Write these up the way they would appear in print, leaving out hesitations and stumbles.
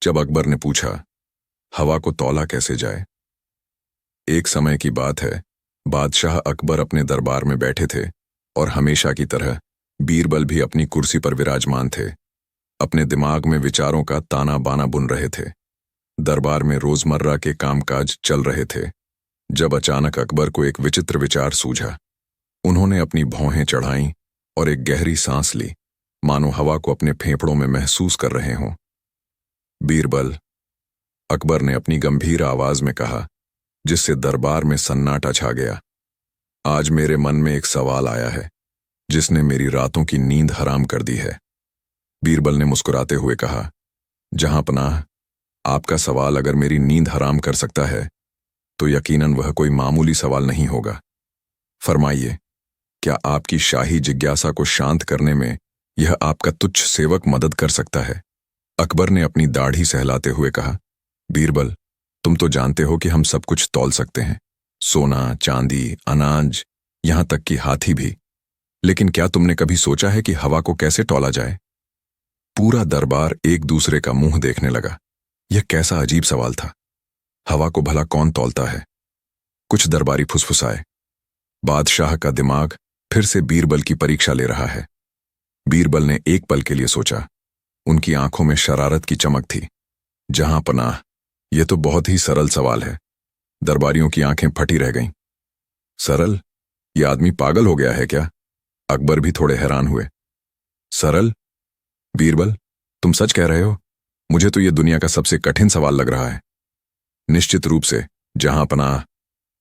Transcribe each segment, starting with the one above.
जब अकबर ने पूछा, हवा को तौला कैसे जाए। एक समय की बात है, बादशाह अकबर अपने दरबार में बैठे थे और हमेशा की तरह बीरबल भी अपनी कुर्सी पर विराजमान थे। अपने दिमाग में विचारों का ताना बाना बुन रहे थे। दरबार में रोजमर्रा के कामकाज चल रहे थे, जब अचानक अकबर को एक विचित्र विचार सूझा। उन्होंने अपनी भौहें चढ़ाईं और एक गहरी सांस ली, मानो हवा को अपने फेफड़ों में महसूस कर रहे हों। बीरबल, अकबर ने अपनी गंभीर आवाज में कहा, जिससे दरबार में सन्नाटा छा गया। आज मेरे मन में एक सवाल आया है, जिसने मेरी रातों की नींद हराम कर दी है। बीरबल ने मुस्कुराते हुए कहा, जहां पनाह, आपका सवाल अगर मेरी नींद हराम कर सकता है, तो यकीनन वह कोई मामूली सवाल नहीं होगा। फरमाइए, क्या आपकी शाही जिज्ञासा को शांत करने में यह आपका तुच्छ सेवक मदद कर सकता है? अकबर ने अपनी दाढ़ी सहलाते हुए कहा, बीरबल, तुम तो जानते हो कि हम सब कुछ तौल सकते हैं, सोना, चांदी, अनाज, यहां तक कि हाथी भी। लेकिन क्या तुमने कभी सोचा है कि हवा को कैसे तौला जाए? पूरा दरबार एक दूसरे का मुंह देखने लगा। यह कैसा अजीब सवाल था। हवा को भला कौन तौलता है? कुछ दरबारी फुसफुसाए। बादशाह का दिमाग फिर से बीरबल की परीक्षा ले रहा है। बीरबल ने एक पल के लिए सोचा। उनकी आंखों में शरारत की चमक थी। जहां पनाह, यह तो बहुत ही सरल सवाल है। दरबारियों की आंखें फटी रह गईं। सरल? यह आदमी पागल हो गया है क्या? अकबर भी थोड़े हैरान हुए। सरल? बीरबल, तुम सच कह रहे हो? मुझे तो यह दुनिया का सबसे कठिन सवाल लग रहा है। निश्चित रूप से, जहां पनाह,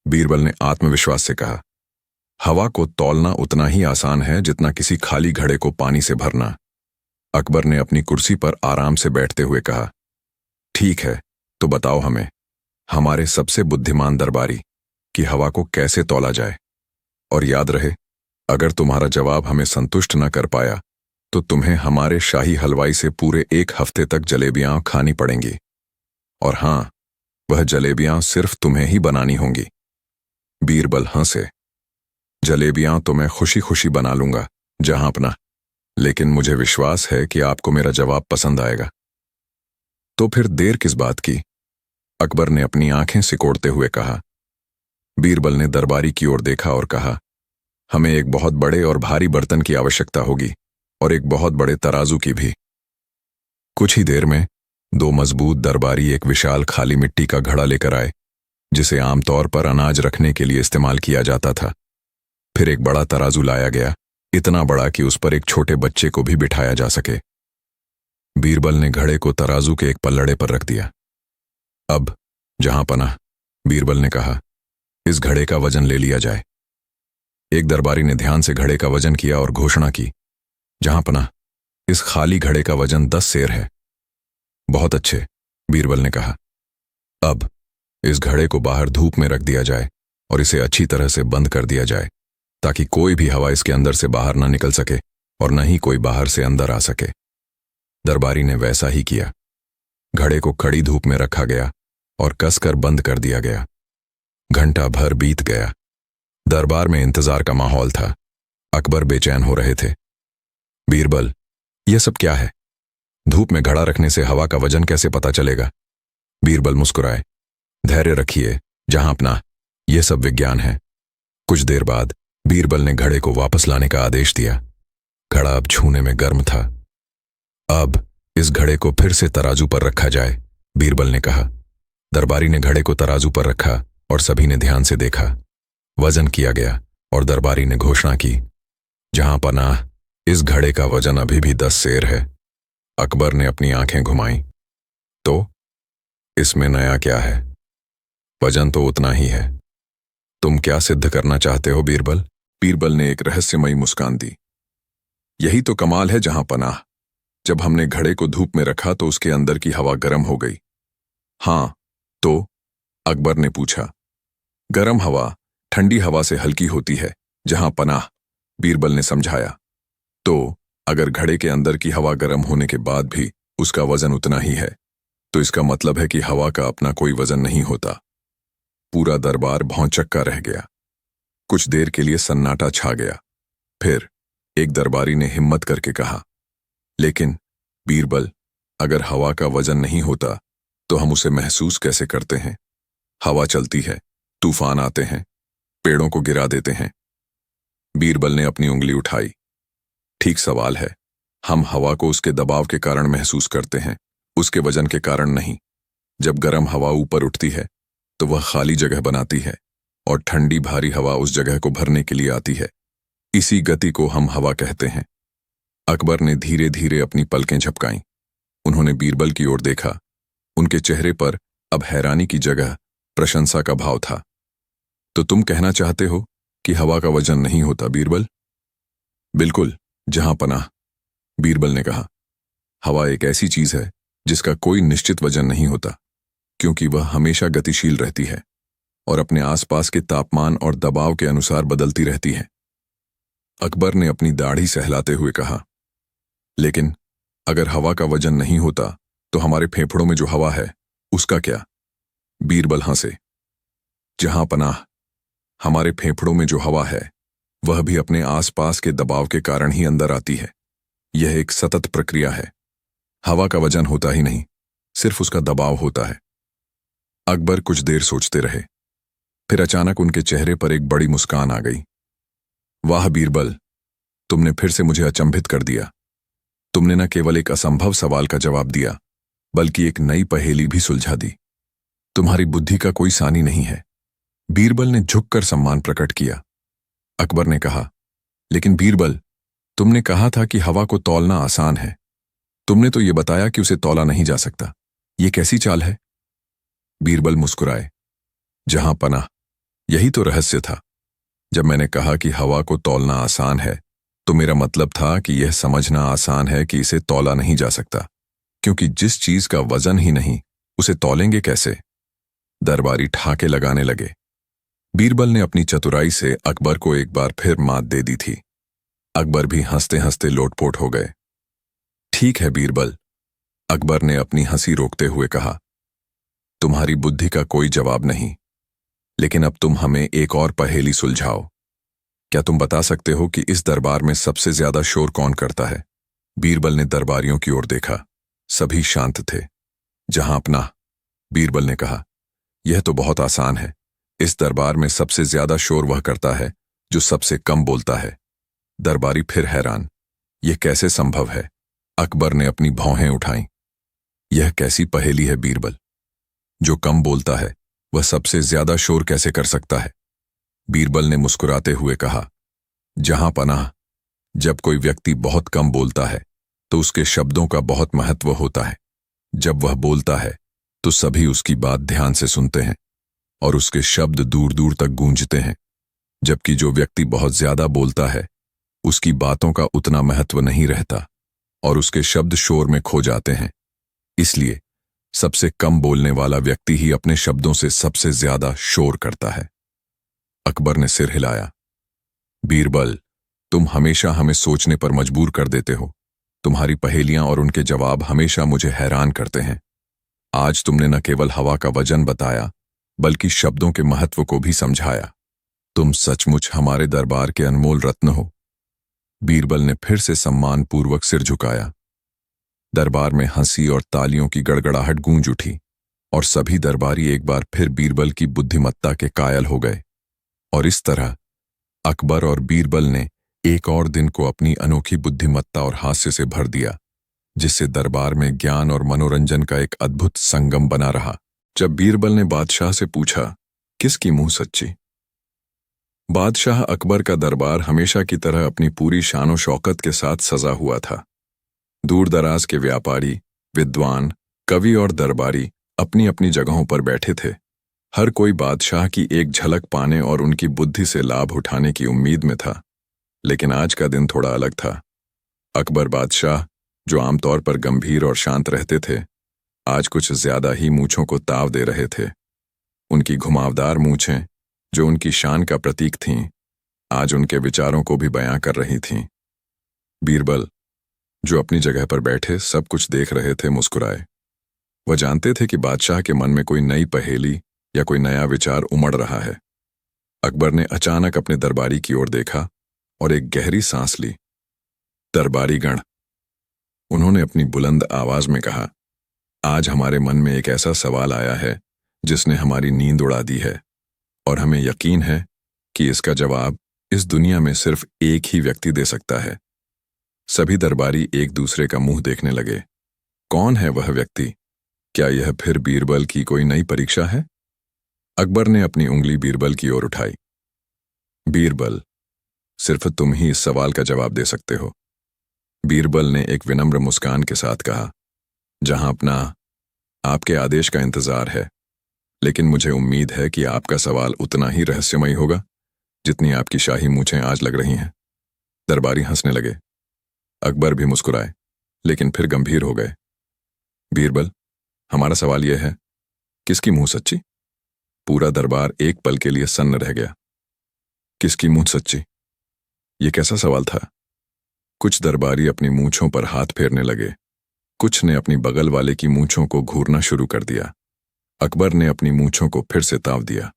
बीरबल ने आत्मविश्वास से कहा। हवा को तौलना उतना ही आसान है जितना किसी खाली घड़े को पानी से भरना। अकबर ने अपनी कुर्सी पर आराम से बैठते हुए कहा, ठीक है, तो बताओ हमें, हमारे सबसे बुद्धिमान दरबारी, कि हवा को कैसे तौला जाए। और याद रहे, अगर तुम्हारा जवाब हमें संतुष्ट न कर पाया, तो तुम्हें हमारे शाही हलवाई से पूरे 1 हफ्ते तक जलेबियां खानी पड़ेंगी। और हां, वह जलेबियां सिर्फ तुम्हें ही बनानी होंगी। बीरबल हंसे। जलेबियां तो मैं खुशी खुशी बना लूंगा, जहां अपना, लेकिन मुझे विश्वास है कि आपको मेरा जवाब पसंद आएगा। तो फिर देर किस बात की? अकबर ने अपनी आंखें सिकोड़ते हुए कहा। बीरबल ने दरबारी की ओर देखा और कहा, हमें एक बहुत बड़े और भारी बर्तन की आवश्यकता होगी, और एक बहुत बड़े तराजू की भी। कुछ ही देर में 2 मजबूत दरबारी एक विशाल खाली मिट्टी का घड़ा लेकर आए, जिसे आमतौर पर अनाज रखने के लिए इस्तेमाल किया जाता था। फिर एक बड़ा तराजू लाया गया, इतना बड़ा कि उस पर एक छोटे बच्चे को भी बिठाया जा सके। बीरबल ने घड़े को तराजू के एक पल्लड़े पर रख दिया। अब, जहां पनाह, बीरबल ने कहा, इस घड़े का वजन ले लिया जाए। एक दरबारी ने ध्यान से घड़े का वजन किया और घोषणा की, जहां पनाह, इस खाली घड़े का वजन 10 सेर है। बहुत अच्छे, बीरबल ने कहा। अब इस घड़े को बाहर धूप में रख दिया जाए और इसे अच्छी तरह से बंद कर दिया जाए, ताकि कोई भी हवा इसके अंदर से बाहर ना निकल सके और न ही कोई बाहर से अंदर आ सके। दरबारी ने वैसा ही किया। घड़े को कड़ी धूप में रखा गया और कसकर बंद कर दिया गया। घंटा भर बीत गया। दरबार में इंतजार का माहौल था। अकबर बेचैन हो रहे थे। बीरबल, यह सब क्या है? धूप में घड़ा रखने से हवा का वजन कैसे पता चलेगा? बीरबल मुस्कुराए। धैर्य रखिए, जहां अपना, यह सब विज्ञान है। कुछ देर बाद बीरबल ने घड़े को वापस लाने का आदेश दिया। घड़ा अब छूने में गर्म था। अब इस घड़े को फिर से तराजू पर रखा जाए, बीरबल ने कहा। दरबारी ने घड़े को तराजू पर रखा और सभी ने ध्यान से देखा। वजन किया गया और दरबारी ने घोषणा की, जहां पनाह, इस घड़े का वजन अभी भी 10 सेर है। अकबर ने अपनी आंखें घुमाईं। तो इसमें नया क्या है? वजन तो उतना ही है। तुम क्या सिद्ध करना चाहते हो, बीरबल? बीरबल ने एक रहस्यमयी मुस्कान दी। यही तो कमाल है, जहां पनाह। जब हमने घड़े को धूप में रखा तो उसके अंदर की हवा गर्म हो गई। हां, तो? अकबर ने पूछा। गर्म हवा ठंडी हवा से हल्की होती है, जहां पनाह, बीरबल ने समझाया। तो अगर घड़े के अंदर की हवा गर्म होने के बाद भी उसका वजन उतना ही है, तो इसका मतलब है कि हवा का अपना कोई वजन नहीं होता। पूरा दरबार भौंचक्का रह गया। कुछ देर के लिए सन्नाटा छा गया। फिर एक दरबारी ने हिम्मत करके कहा, लेकिन बीरबल, अगर हवा का वजन नहीं होता तो हम उसे महसूस कैसे करते हैं? हवा चलती है, तूफान आते हैं, पेड़ों को गिरा देते हैं। बीरबल ने अपनी उंगली उठाई। ठीक सवाल है। हम हवा को उसके दबाव के कारण महसूस करते हैं, उसके वजन के कारण नहीं। जब गर्म हवा ऊपर उठती है तो वह खाली जगह बनाती है और ठंडी भारी हवा उस जगह को भरने के लिए आती है। इसी गति को हम हवा कहते हैं। अकबर ने धीरे धीरे अपनी पलकें झपकाईं। उन्होंने बीरबल की ओर देखा। उनके चेहरे पर अब हैरानी की जगह प्रशंसा का भाव था। तो तुम कहना चाहते हो कि हवा का वजन नहीं होता, बीरबल? बिल्कुल, जहां पनाह, बीरबल ने कहा। हवा एक ऐसी चीज है जिसका कोई निश्चित वजन नहीं होता, क्योंकि वह हमेशा गतिशील रहती है और अपने आसपास के तापमान और दबाव के अनुसार बदलती रहती है। अकबर ने अपनी दाढ़ी सहलाते हुए कहा, लेकिन अगर हवा का वजन नहीं होता तो हमारे फेफड़ों में जो हवा है उसका क्या? बीरबल हंसे। जहां पनाह, हमारे फेफड़ों में जो हवा है वह भी अपने आसपास के दबाव के कारण ही अंदर आती है। यह एक सतत प्रक्रिया है। हवा का वजन होता ही नहीं, सिर्फ उसका दबाव होता है। अकबर कुछ देर सोचते रहे। फिर अचानक उनके चेहरे पर एक बड़ी मुस्कान आ गई। वाह बीरबल, तुमने फिर से मुझे अचंभित कर दिया। तुमने न केवल एक असंभव सवाल का जवाब दिया, बल्कि एक नई पहेली भी सुलझा दी। तुम्हारी बुद्धि का कोई सानी नहीं है। बीरबल ने झुककर सम्मान प्रकट किया। अकबर ने कहा, लेकिन बीरबल, तुमने कहा था कि हवा को तौलना आसान है। तुमने तो यह बताया कि उसे तौला नहीं जा सकता। यह कैसी चाल है? बीरबल मुस्कुराए। जहां पनाह, यही तो रहस्य था। जब मैंने कहा कि हवा को तौलना आसान है तो मेरा मतलब था कि यह समझना आसान है कि इसे तौला नहीं जा सकता, क्योंकि जिस चीज का वजन ही नहीं उसे तौलेंगे कैसे? दरबारी ठहाके लगाने लगे। बीरबल ने अपनी चतुराई से अकबर को एक बार फिर मात दे दी थी। अकबर भी हंसते हंसते लोटपोट हो गए। ठीक है बीरबल, अकबर ने अपनी हंसी रोकते हुए कहा, तुम्हारी बुद्धि का कोई जवाब नहीं, लेकिन अब तुम हमें एक और पहेली सुलझाओ। क्या तुम बता सकते हो कि इस दरबार में सबसे ज्यादा शोर कौन करता है? बीरबल ने दरबारियों की ओर देखा। सभी शांत थे। जहां अपना, बीरबल ने कहा, यह तो बहुत आसान है। इस दरबार में सबसे ज्यादा शोर वह करता है जो सबसे कम बोलता है। दरबारी फिर हैरान। यह कैसे संभव है? अकबर ने अपनी भौहें उठाईं। यह कैसी पहेली है बीरबल? जो कम बोलता है वह सबसे ज्यादा शोर कैसे कर सकता है? बीरबल ने मुस्कुराते हुए कहा, जहां पनाह, जब कोई व्यक्ति बहुत कम बोलता है तो उसके शब्दों का बहुत महत्व होता है। जब वह बोलता है तो सभी उसकी बात ध्यान से सुनते हैं और उसके शब्द दूर दूर तक गूंजते हैं। जबकि जो व्यक्ति बहुत ज्यादा बोलता है उसकी बातों का उतना महत्व नहीं रहता और उसके शब्द शोर में खो जाते हैं। इसलिए सबसे कम बोलने वाला व्यक्ति ही अपने शब्दों से सबसे ज्यादा शोर करता है। अकबर ने सिर हिलाया। बीरबल, तुम हमेशा हमें सोचने पर मजबूर कर देते हो। तुम्हारी पहेलियां और उनके जवाब हमेशा मुझे हैरान करते हैं। आज तुमने न केवल हवा का वजन बताया, बल्कि शब्दों के महत्व को भी समझाया। तुम सचमुच हमारे दरबार के अनमोल रत्न हो। बीरबल ने फिर से सम्मानपूर्वक सिर झुकाया। दरबार में हंसी और तालियों की गड़गड़ाहट गूंज उठी और सभी दरबारी एक बार फिर बीरबल की बुद्धिमत्ता के कायल हो गए। और इस तरह अकबर और बीरबल ने एक और दिन को अपनी अनोखी बुद्धिमत्ता और हास्य से भर दिया, जिससे दरबार में ज्ञान और मनोरंजन का एक अद्भुत संगम बना रहा। जब बीरबल ने बादशाह से पूछा, किसकी मुंह सच्ची? बादशाह अकबर का दरबार हमेशा की तरह अपनी पूरी शान और शौकत के साथ सजा हुआ था। दूर दराज के व्यापारी, विद्वान, कवि और दरबारी अपनी अपनी जगहों पर बैठे थे। हर कोई बादशाह की एक झलक पाने और उनकी बुद्धि से लाभ उठाने की उम्मीद में था। लेकिन आज का दिन थोड़ा अलग था। अकबर बादशाह, जो आमतौर पर गंभीर और शांत रहते थे, आज कुछ ज्यादा ही मूंछों को ताव दे रहे थे। उनकी घुमावदार मूंछें, जो उनकी शान का प्रतीक थीं, आज उनके विचारों को भी बयां कर रही थीं। बीरबल, जो अपनी जगह पर बैठे सब कुछ देख रहे थे, मुस्कुराए। वह जानते थे कि बादशाह के मन में कोई नई पहेली या कोई नया विचार उमड़ रहा है। अकबर ने अचानक अपने दरबारी की ओर देखा और एक गहरी सांस ली। दरबारीगण, उन्होंने अपनी बुलंद आवाज में कहा, आज हमारे मन में एक ऐसा सवाल आया है जिसने हमारी नींद उड़ा दी है, और हमें यकीन है कि इसका जवाब इस दुनिया में सिर्फ एक ही व्यक्ति दे सकता है। सभी दरबारी एक दूसरे का मुंह देखने लगे। कौन है वह व्यक्ति? क्या यह फिर बीरबल की कोई नई परीक्षा है? अकबर ने अपनी उंगली बीरबल की ओर उठाई। बीरबल, सिर्फ तुम ही इस सवाल का जवाब दे सकते हो। बीरबल ने एक विनम्र मुस्कान के साथ कहा, जहां अपना आपके आदेश का इंतजार है, लेकिन मुझे उम्मीद है कि आपका सवाल उतना ही रहस्यमयी होगा जितनी आपकी शाही मूछें आज लग रही हैं। दरबारी हंसने लगे। अकबर भी मुस्कुराए, लेकिन फिर गंभीर हो गए। बीरबल, हमारा सवाल यह है, किसकी मूंछ सच्ची? पूरा दरबार एक पल के लिए सन्न रह गया। किसकी मूंछ सच्ची? ये कैसा सवाल था? कुछ दरबारी अपनी मूंछों पर हाथ फेरने लगे, कुछ ने अपनी बगल वाले की मूंछों को घूरना शुरू कर दिया। अकबर ने अपनी मूंछों को फिर से ताव दिया।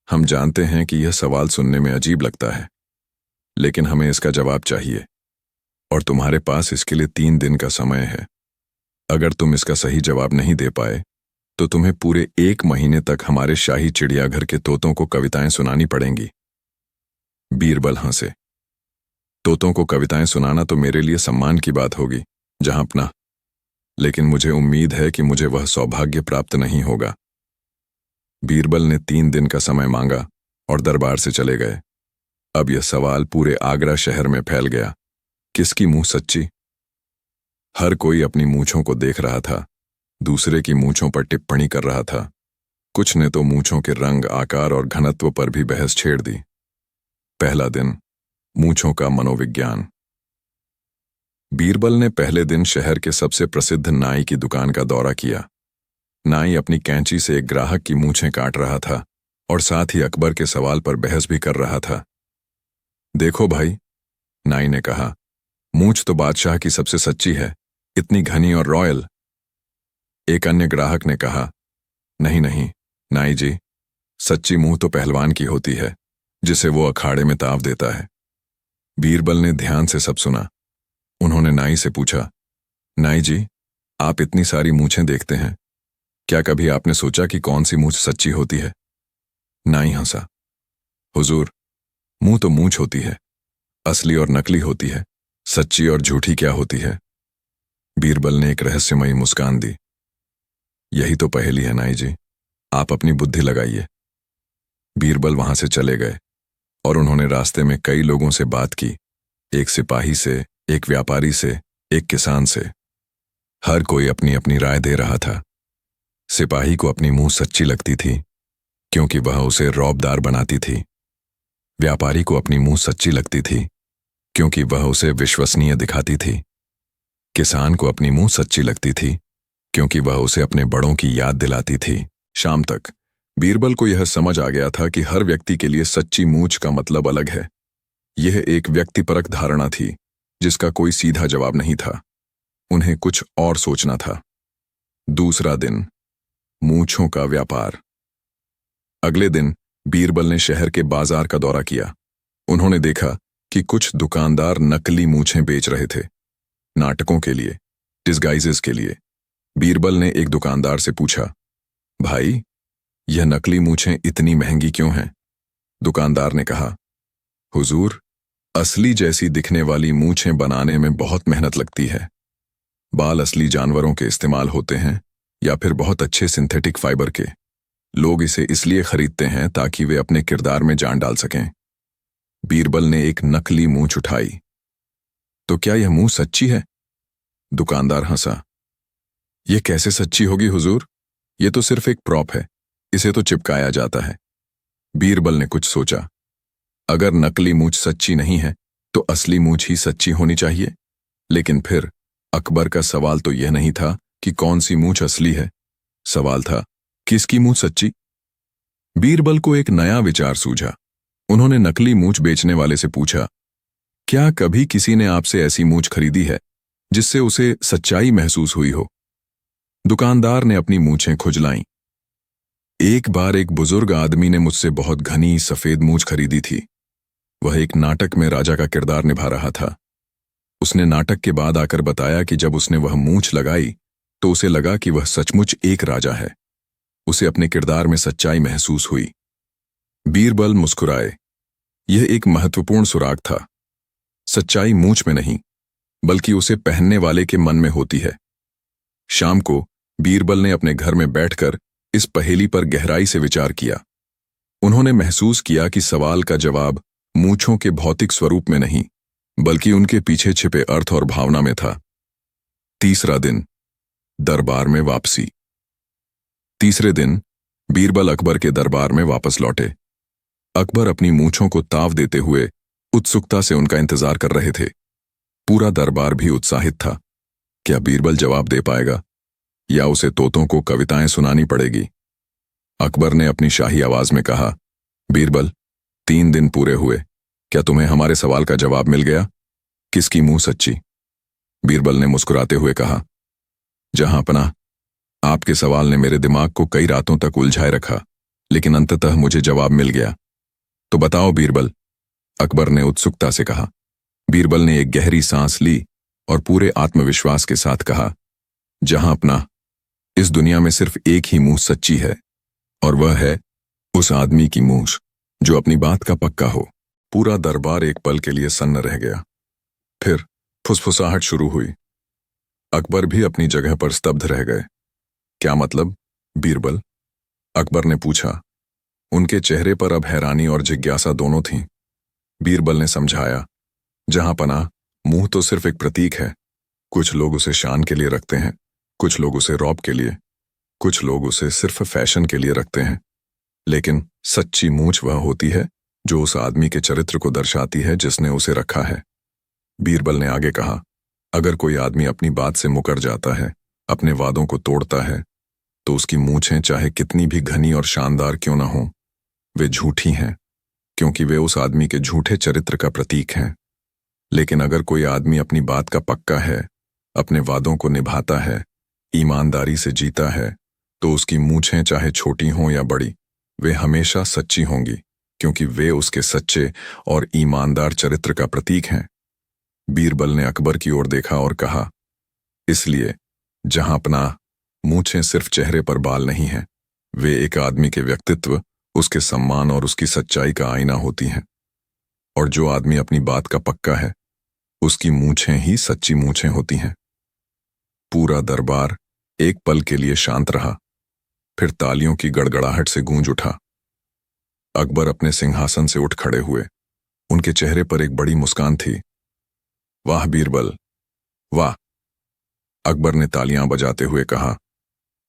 हम जानते हैं कि यह सवाल सुनने में अजीब लगता है, लेकिन हमें इसका जवाब चाहिए, और तुम्हारे पास इसके लिए 3 दिन का समय है। अगर तुम इसका सही जवाब नहीं दे पाए तो तुम्हें पूरे 1 महीने तक हमारे शाही चिड़ियाघर के तोतों को कविताएं सुनानी पड़ेंगी। बीरबल हंसे। तोतों को कविताएं सुनाना तो मेरे लिए सम्मान की बात होगी, जहां अपना, लेकिन मुझे उम्मीद है कि मुझे वह सौभाग्य प्राप्त नहीं होगा। बीरबल ने 3 दिन का समय मांगा और दरबार से चले गए। अब यह सवाल पूरे आगरा शहर में फैल गया, किसकी मूंछ सच्ची? हर कोई अपनी मूंछों को देख रहा था, दूसरे की मूंछों पर टिप्पणी कर रहा था। कुछ ने तो मूंछों के रंग, आकार और घनत्व पर भी बहस छेड़ दी। पहला दिन, मूंछों का मनोविज्ञान। बीरबल ने पहले दिन शहर के सबसे प्रसिद्ध नाई की दुकान का दौरा किया। नाई अपनी कैंची से एक ग्राहक की मूंछें काट रहा था और साथ ही अकबर के सवाल पर बहस भी कर रहा था। देखो भाई, नाई ने कहा, मूंछ तो बादशाह की सबसे सच्ची है, इतनी घनी और रॉयल। एक अन्य ग्राहक ने कहा, नहीं नहीं नाई जी, सच्ची मूंछ तो पहलवान की होती है, जिसे वो अखाड़े में ताव देता है। बीरबल ने ध्यान से सब सुना। उन्होंने नाई से पूछा, नाई जी, आप इतनी सारी मूंछें देखते हैं, क्या कभी आपने सोचा कि कौन सी मूंछ सच्ची होती है? नाई हंसा, हुजूर, मुंह तो मूंछ होती है, असली और नकली होती है, सच्ची और झूठी क्या होती है? बीरबल ने एक रहस्यमयी मुस्कान दी। यही तो पहेली है नाई जी, आप अपनी बुद्धि लगाइए। बीरबल वहां से चले गए और उन्होंने रास्ते में कई लोगों से बात की, एक सिपाही से, एक व्यापारी से, एक किसान से। हर कोई अपनी अपनी राय दे रहा था। सिपाही को अपनी मूंछ सच्ची लगती थी क्योंकि वह उसे रौबदार बनाती थी। व्यापारी को अपनी मूंछ सच्ची लगती थी क्योंकि वह उसे विश्वसनीय दिखाती थी। किसान को अपनी मूंछ सच्ची लगती थी क्योंकि वह उसे अपने बड़ों की याद दिलाती थी। शाम तक बीरबल को यह समझ आ गया था कि हर व्यक्ति के लिए सच्ची मूंछ का मतलब अलग है। यह एक व्यक्तिपरक धारणा थी जिसका कोई सीधा जवाब नहीं था। उन्हें कुछ और सोचना था। दूसरा दिन, मूंछों का व्यापार। अगले दिन बीरबल ने शहर के बाजार का दौरा किया। उन्होंने देखा कि कुछ दुकानदार नकली मूंछें बेच रहे थे, नाटकों के लिए, डिस्गाइजेस के लिए। बीरबल ने एक दुकानदार से पूछा, भाई, यह नकली मूंछें इतनी महंगी क्यों हैं? दुकानदार ने कहा, हुजूर, असली जैसी दिखने वाली मूंछें बनाने में बहुत मेहनत लगती है। बाल असली जानवरों के इस्तेमाल होते हैं या फिर बहुत अच्छे सिंथेटिक फाइबर के। लोग इसे इसलिए खरीदते हैं ताकि वे अपने किरदार में जान डाल सकें। बीरबल ने एक नकली मूंछ उठाई। तो क्या यह मूंछ सच्ची है? दुकानदार हंसा। यह कैसे सच्ची होगी हुजूर? यह तो सिर्फ एक प्रॉप है, इसे तो चिपकाया जाता है। बीरबल ने कुछ सोचा। अगर नकली मूंछ सच्ची नहीं है तो असली मूंछ ही सच्ची होनी चाहिए। लेकिन फिर अकबर का सवाल तो यह नहीं था कि कौन सी मूंछ असली है, सवाल था किसकी मूंछ सच्ची। बीरबल को एक नया विचार सूझा। उन्होंने नकली मूंछ बेचने वाले से पूछा, क्या कभी किसी ने आपसे ऐसी मूंछ खरीदी है जिससे उसे सच्चाई महसूस हुई हो? दुकानदार ने अपनी मूंछें खुजलाईं। एक बार एक बुजुर्ग आदमी ने मुझसे बहुत घनी सफेद मूंछ खरीदी थी। वह एक नाटक में राजा का किरदार निभा रहा था। उसने नाटक के बाद आकर बताया कि जब उसने वह मूंछ लगाई तो उसे लगा कि वह सचमुच एक राजा है। उसे अपने किरदार में सच्चाई महसूस हुई। बीरबल मुस्कुराए। यह एक महत्वपूर्ण सुराग था। सच्चाई मूंछ में नहीं, बल्कि उसे पहनने वाले के मन में होती है। शाम को बीरबल ने अपने घर में बैठकर इस पहेली पर गहराई से विचार किया। उन्होंने महसूस किया कि सवाल का जवाब मूंछों के भौतिक स्वरूप में नहीं, बल्कि उनके पीछे छिपे अर्थ और भावना में था। तीसरा दिन, दरबार में वापसी। तीसरे दिन बीरबल अकबर के दरबार में वापस लौटे। अकबर अपनी मूंछों को ताव देते हुए उत्सुकता से उनका इंतजार कर रहे थे। पूरा दरबार भी उत्साहित था। क्या बीरबल जवाब दे पाएगा या उसे तोतों को कविताएं सुनानी पड़ेगी? अकबर ने अपनी शाही आवाज में कहा, बीरबल, 3 दिन पूरे हुए, क्या तुम्हें हमारे सवाल का जवाब मिल गया? किसकी मुंह सच्ची? बीरबल ने मुस्कुराते हुए कहा, जहांपनाह, आपके सवाल ने मेरे दिमाग को कई रातों तक उलझाए रखा, लेकिन अंततः मुझे जवाब मिल गया। तो बताओ बीरबल, अकबर ने उत्सुकता से कहा। बीरबल ने एक गहरी सांस ली और पूरे आत्मविश्वास के साथ कहा, जहांपनाह, इस दुनिया में सिर्फ एक ही मूंछ सच्ची है, और वह है उस आदमी की मूंछ जो अपनी बात का पक्का हो। पूरा दरबार एक पल के लिए सन्न रह गया। फिर फुसफुसाहट शुरू हुई। अकबर भी अपनी जगह पर स्तब्ध रह गए। क्या मतलब, बीरबल? अकबर ने पूछा। उनके चेहरे पर अब हैरानी और जिज्ञासा दोनों थीं। बीरबल ने समझाया, जहांपनाह, मुंह तो सिर्फ एक प्रतीक है। कुछ लोग उसे शान के लिए रखते हैं, कुछ लोग उसे रौब के लिए, कुछ लोग उसे सिर्फ फैशन के लिए रखते हैं। लेकिन सच्ची मूंछ वह होती है जो उस आदमी के चरित्र को दर्शाती है जिसने उसे रखा है। बीरबल ने आगे कहा, अगर कोई आदमी अपनी बात से मुकर जाता है, अपने वादों को तोड़ता है, तो उसकी मूंछें चाहे कितनी भी घनी और शानदार क्यों न हों, वे झूठी हैं, क्योंकि वे उस आदमी के झूठे चरित्र का प्रतीक हैं। लेकिन अगर कोई आदमी अपनी बात का पक्का है, अपने वादों को निभाता है, ईमानदारी से जीता है, तो उसकी मूंछें चाहे छोटी हों या बड़ी, वे हमेशा सच्ची होंगी, क्योंकि वे उसके सच्चे और ईमानदार चरित्र का प्रतीक हैं। बीरबल ने अकबर की ओर देखा और कहा, इसलिए जहांपनाह, मूंछें सिर्फ चेहरे पर बाल नहीं हैं, वे एक आदमी के व्यक्तित्व, उसके सम्मान और उसकी सच्चाई का आईना होती हैं। और जो आदमी अपनी बात का पक्का है, उसकी मूंछें ही सच्ची मूंछें होती हैं। पूरा दरबार एक पल के लिए शांत रहा, फिर तालियों की गड़गड़ाहट से गूंज उठा। अकबर अपने सिंहासन से उठ खड़े हुए। उनके चेहरे पर एक बड़ी मुस्कान थी। वाह बीरबल, वाह! अकबर ने तालियां बजाते हुए कहा,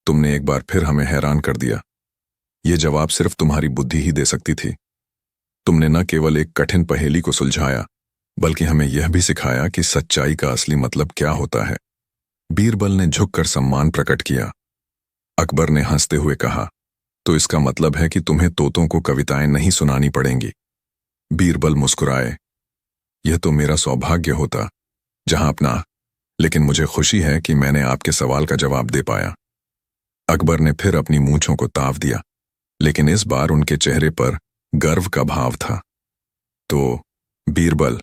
तुमने एक बार फिर हमें हैरान कर दिया। ये जवाब सिर्फ तुम्हारी बुद्धि ही दे सकती थी। तुमने न केवल एक कठिन पहेली को सुलझाया, बल्कि हमें यह भी सिखाया कि सच्चाई का असली मतलब क्या होता है। बीरबल ने झुककर सम्मान प्रकट किया। अकबर ने हंसते हुए कहा, तो इसका मतलब है कि तुम्हें तोतों को कविताएं नहीं सुनानी पड़ेंगी। बीरबल मुस्कुराए। यह तो मेरा सौभाग्य होता, जहांपनाह, लेकिन मुझे खुशी है कि मैंने आपके सवाल का जवाब दे पाया। अकबर ने फिर अपनी मूंछों को ताव दिया, लेकिन इस बार उनके चेहरे पर गर्व का भाव था। तो बीरबल,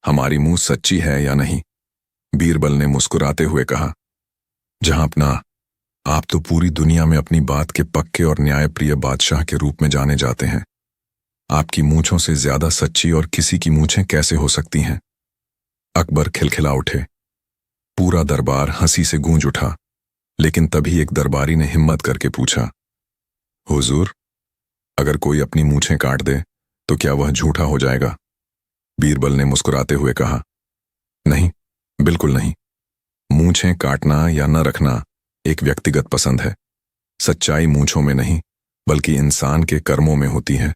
हमारी मूंछ सच्ची है या नहीं? बीरबल ने मुस्कुराते हुए कहा, जहांपनाह, आप तो पूरी दुनिया में अपनी बात के पक्के और न्यायप्रिय बादशाह के रूप में जाने जाते हैं। आपकी मूंछों से ज्यादा सच्ची और किसी की मूंछें कैसे हो सकती हैं? अकबर खिलखिला उठे। पूरा दरबार हंसी से गूंज उठा, लेकिन तभी एक दरबारी ने हिम्मत करके पूछा, हुजूर, अगर कोई अपनी मूंछें काट दे तो क्या वह झूठा हो जाएगा? बीरबल ने मुस्कुराते हुए कहा, नहीं, बिल्कुल नहीं। मूंछें काटना या न रखना एक व्यक्तिगत पसंद है। सच्चाई मूंछों में नहीं, बल्कि इंसान के कर्मों में होती है।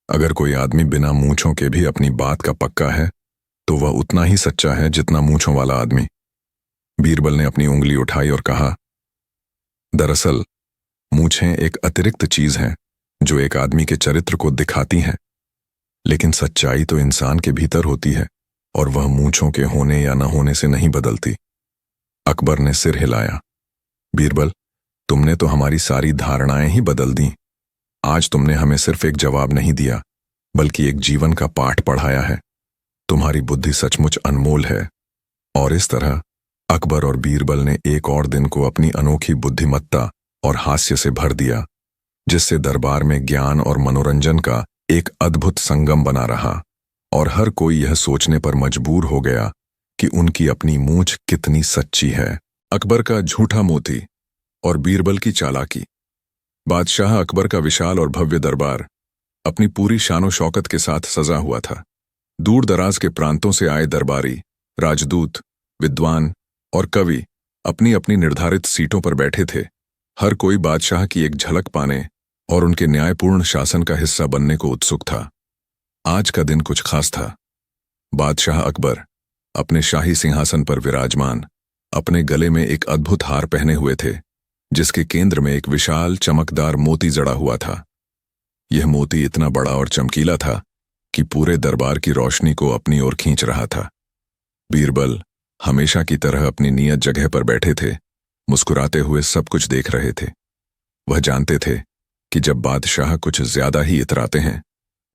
अगर कोई आदमी बिना मूंछों के भी अपनी बात का पक्का है, तो वह उतना ही सच्चा है जितना मूंछों वाला आदमी। बीरबल ने अपनी उंगली उठाई और कहा, दरअसल मूंछें एक अतिरिक्त चीज हैं जो एक आदमी के चरित्र को दिखाती हैं, लेकिन सच्चाई तो इंसान के भीतर होती है और वह मूंछों के होने या न होने से नहीं बदलती। अकबर ने सिर हिलाया। बीरबल, तुमने तो हमारी सारी धारणाएं ही बदल दी। आज तुमने हमें सिर्फ एक जवाब नहीं दिया, बल्कि एक जीवन का पाठ पढ़ाया है। तुम्हारी बुद्धि सचमुच अनमोल है। और इस तरह अकबर और बीरबल ने एक और दिन को अपनी अनोखी बुद्धिमत्ता और हास्य से भर दिया, जिससे दरबार में ज्ञान और मनोरंजन का एक अद्भुत संगम बना रहा और हर कोई यह सोचने पर मजबूर हो गया कि उनकी अपनी मूंछ कितनी सच्ची है। अकबर का झूठा मोती और बीरबल की चालाकी। बादशाह अकबर का विशाल और भव्य दरबार अपनी पूरी शानो शौकत के साथ सजा हुआ था। दूर दराज के प्रांतों से आए दरबारी, राजदूत, विद्वान और कवि अपनी अपनी निर्धारित सीटों पर बैठे थे। हर कोई बादशाह की एक झलक पाने और उनके न्यायपूर्ण शासन का हिस्सा बनने को उत्सुक था। आज का दिन कुछ खास था। बादशाह अकबर अपने शाही सिंहासन पर विराजमान अपने गले में एक अद्भुत हार पहने हुए थे, जिसके केंद्र में एक विशाल चमकदार मोती जड़ा हुआ था। यह मोती इतना बड़ा और चमकीला था कि पूरे दरबार की रोशनी को अपनी ओर खींच रहा था। बीरबल हमेशा की तरह अपनी नियत जगह पर बैठे थे, मुस्कुराते हुए सब कुछ देख रहे थे। वह जानते थे कि जब बादशाह कुछ ज्यादा ही इतराते हैं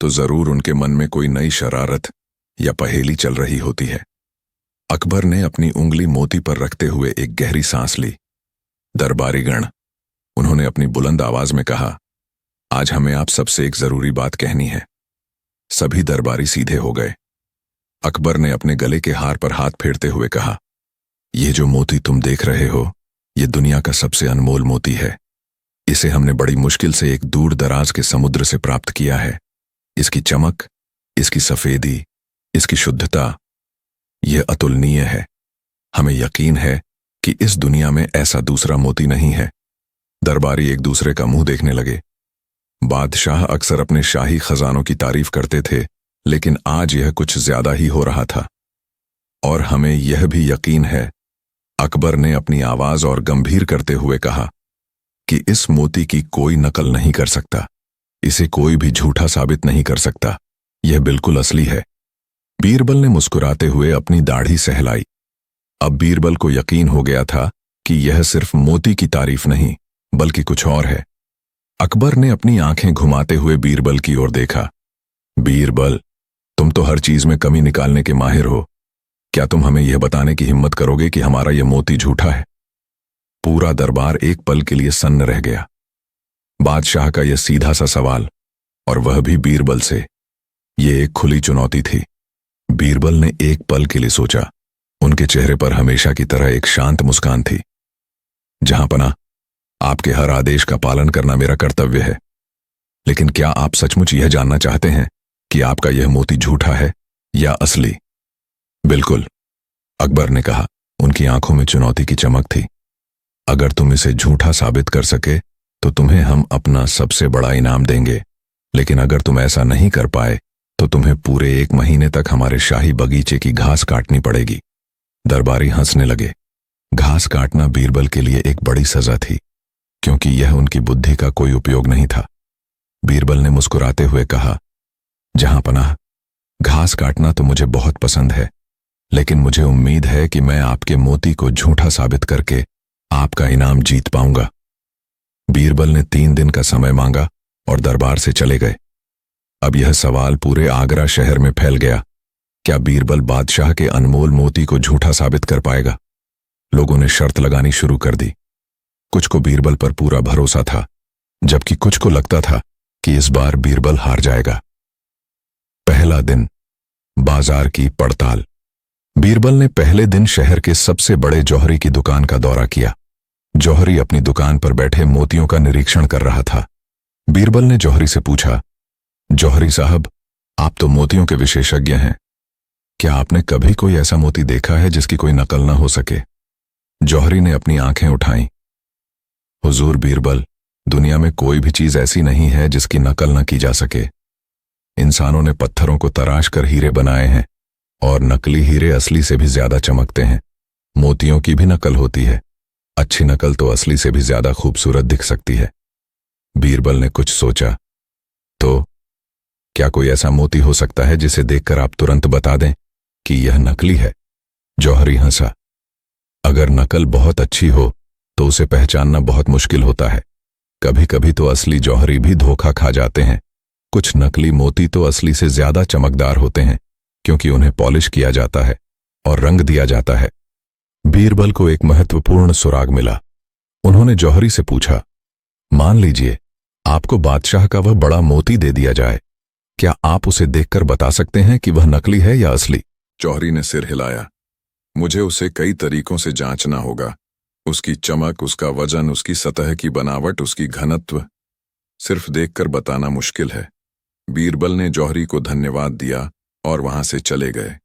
तो जरूर उनके मन में कोई नई शरारत या पहेली चल रही होती है। अकबर ने अपनी उंगली मोती पर रखते हुए एक गहरी सांस ली। दरबारीगण, उन्होंने अपनी बुलंद आवाज में कहा, आज हमें आप सबसे एक जरूरी बात कहनी है। सभी दरबारी सीधे हो गए। अकबर ने अपने गले के हार पर हाथ फेरते हुए कहा, यह जो मोती तुम देख रहे हो, यह दुनिया का सबसे अनमोल मोती है। इसे हमने बड़ी मुश्किल से एक दूर दराज के समुद्र से प्राप्त किया है। इसकी चमक, इसकी सफेदी, इसकी शुद्धता, यह अतुलनीय है। हमें यकीन है कि इस दुनिया में ऐसा दूसरा मोती नहीं है। दरबारी एक दूसरे का मुंह देखने लगे। बादशाह अक्सर अपने शाही खजानों की तारीफ करते थे, लेकिन आज यह कुछ ज्यादा ही हो रहा था। और हमें यह भी यकीन है, अकबर ने अपनी आवाज और गंभीर करते हुए कहा, कि इस मोती की कोई नकल नहीं कर सकता। इसे कोई भी झूठा साबित नहीं कर सकता। यह बिल्कुल असली है। बीरबल ने मुस्कुराते हुए अपनी दाढ़ी सहलाई। अब बीरबल को यकीन हो गया था कि यह सिर्फ मोती की तारीफ नहीं, बल्कि कुछ और है। अकबर ने अपनी आंखें घुमाते हुए बीरबल की ओर देखा। बीरबल, तुम तो हर चीज में कमी निकालने के माहिर हो। क्या तुम हमें यह बताने की हिम्मत करोगे कि हमारा यह मोती झूठा है? पूरा दरबार एक पल के लिए सन्न रह गया। बादशाह का यह सीधा सा सवाल, और वह भी बीरबल से, यह एक खुली चुनौती थी। बीरबल ने एक पल के लिए सोचा। उनके चेहरे पर हमेशा की तरह एक शांत मुस्कान थी। जहांपना, आपके हर आदेश का पालन करना मेरा कर्तव्य है। लेकिन क्या आप सचमुच यह जानना चाहते हैं कि आपका यह मोती झूठा है या असली? बिल्कुल, अकबर ने कहा। उनकी आंखों में चुनौती की चमक थी। अगर तुम इसे झूठा साबित कर सके तो तुम्हें हम अपना सबसे बड़ा इनाम देंगे। लेकिन अगर तुम ऐसा नहीं कर पाए तो तुम्हें पूरे 1 महीने तक हमारे शाही बगीचे की घास काटनी पड़ेगी। दरबारी हंसने लगे। घास काटना बीरबल के लिए एक बड़ी सजा थी, क्योंकि यह उनकी बुद्धि का कोई उपयोग नहीं था। बीरबल ने मुस्कुराते हुए कहा, जहांपनाह, घास काटना तो मुझे बहुत पसंद है, लेकिन मुझे उम्मीद है कि मैं आपके मोती को झूठा साबित करके आपका इनाम जीत पाऊंगा। बीरबल ने 3 दिन का समय मांगा और दरबार से चले गए। अब यह सवाल पूरे आगरा शहर में फैल गया, क्या बीरबल बादशाह के अनमोल मोती को झूठा साबित कर पाएगा? लोगों ने शर्त लगानी शुरू कर दी। कुछ को बीरबल पर पूरा भरोसा था, जबकि कुछ को लगता था कि इस बार बीरबल हार जाएगा। पहला दिन, बाजार की पड़ताल। बीरबल ने पहले दिन शहर के सबसे बड़े जौहरी की दुकान का दौरा किया। जौहरी अपनी दुकान पर बैठे मोतियों का निरीक्षण कर रहा था। बीरबल ने जौहरी से पूछा, जौहरी साहब, आप तो मोतियों के विशेषज्ञ हैं। क्या आपने कभी कोई ऐसा मोती देखा है जिसकी कोई नकल न हो सके? जौहरी ने अपनी आंखें उठाईं। हुजूर बीरबल, दुनिया में कोई भी चीज ऐसी नहीं है जिसकी नकल न की जा सके। इंसानों ने पत्थरों को तराश कर हीरे बनाए हैं, और नकली हीरे असली से भी ज्यादा चमकते हैं। मोतियों की भी नकल होती है। अच्छी नकल तो असली से भी ज्यादा खूबसूरत दिख सकती है। बीरबल ने कुछ सोचा। तो क्या कोई ऐसा मोती हो सकता है जिसे देखकर आप तुरंत बता दें कि यह नकली है? जौहरी हंसा। अगर नकल बहुत अच्छी हो तो उसे पहचानना बहुत मुश्किल होता है। कभी कभी तो असली जौहरी भी धोखा खा जाते हैं। कुछ नकली मोती तो असली से ज्यादा चमकदार होते हैं, क्योंकि उन्हें पॉलिश किया जाता है और रंग दिया जाता है। बीरबल को एक महत्वपूर्ण सुराग मिला। उन्होंने जौहरी से पूछा, मान लीजिए आपको बादशाह का वह बड़ा मोती दे दिया जाए, क्या आप उसे देखकर बता सकते हैं कि वह नकली है या असली? जौहरी ने सिर हिलाया। मुझे उसे कई तरीकों से जांचना होगा। उसकी चमक, उसका वजन, उसकी सतह की बनावट, उसकी घनत्व, सिर्फ देखकर बताना मुश्किल है। बीरबल ने जौहरी को धन्यवाद दिया और वहां से चले गए।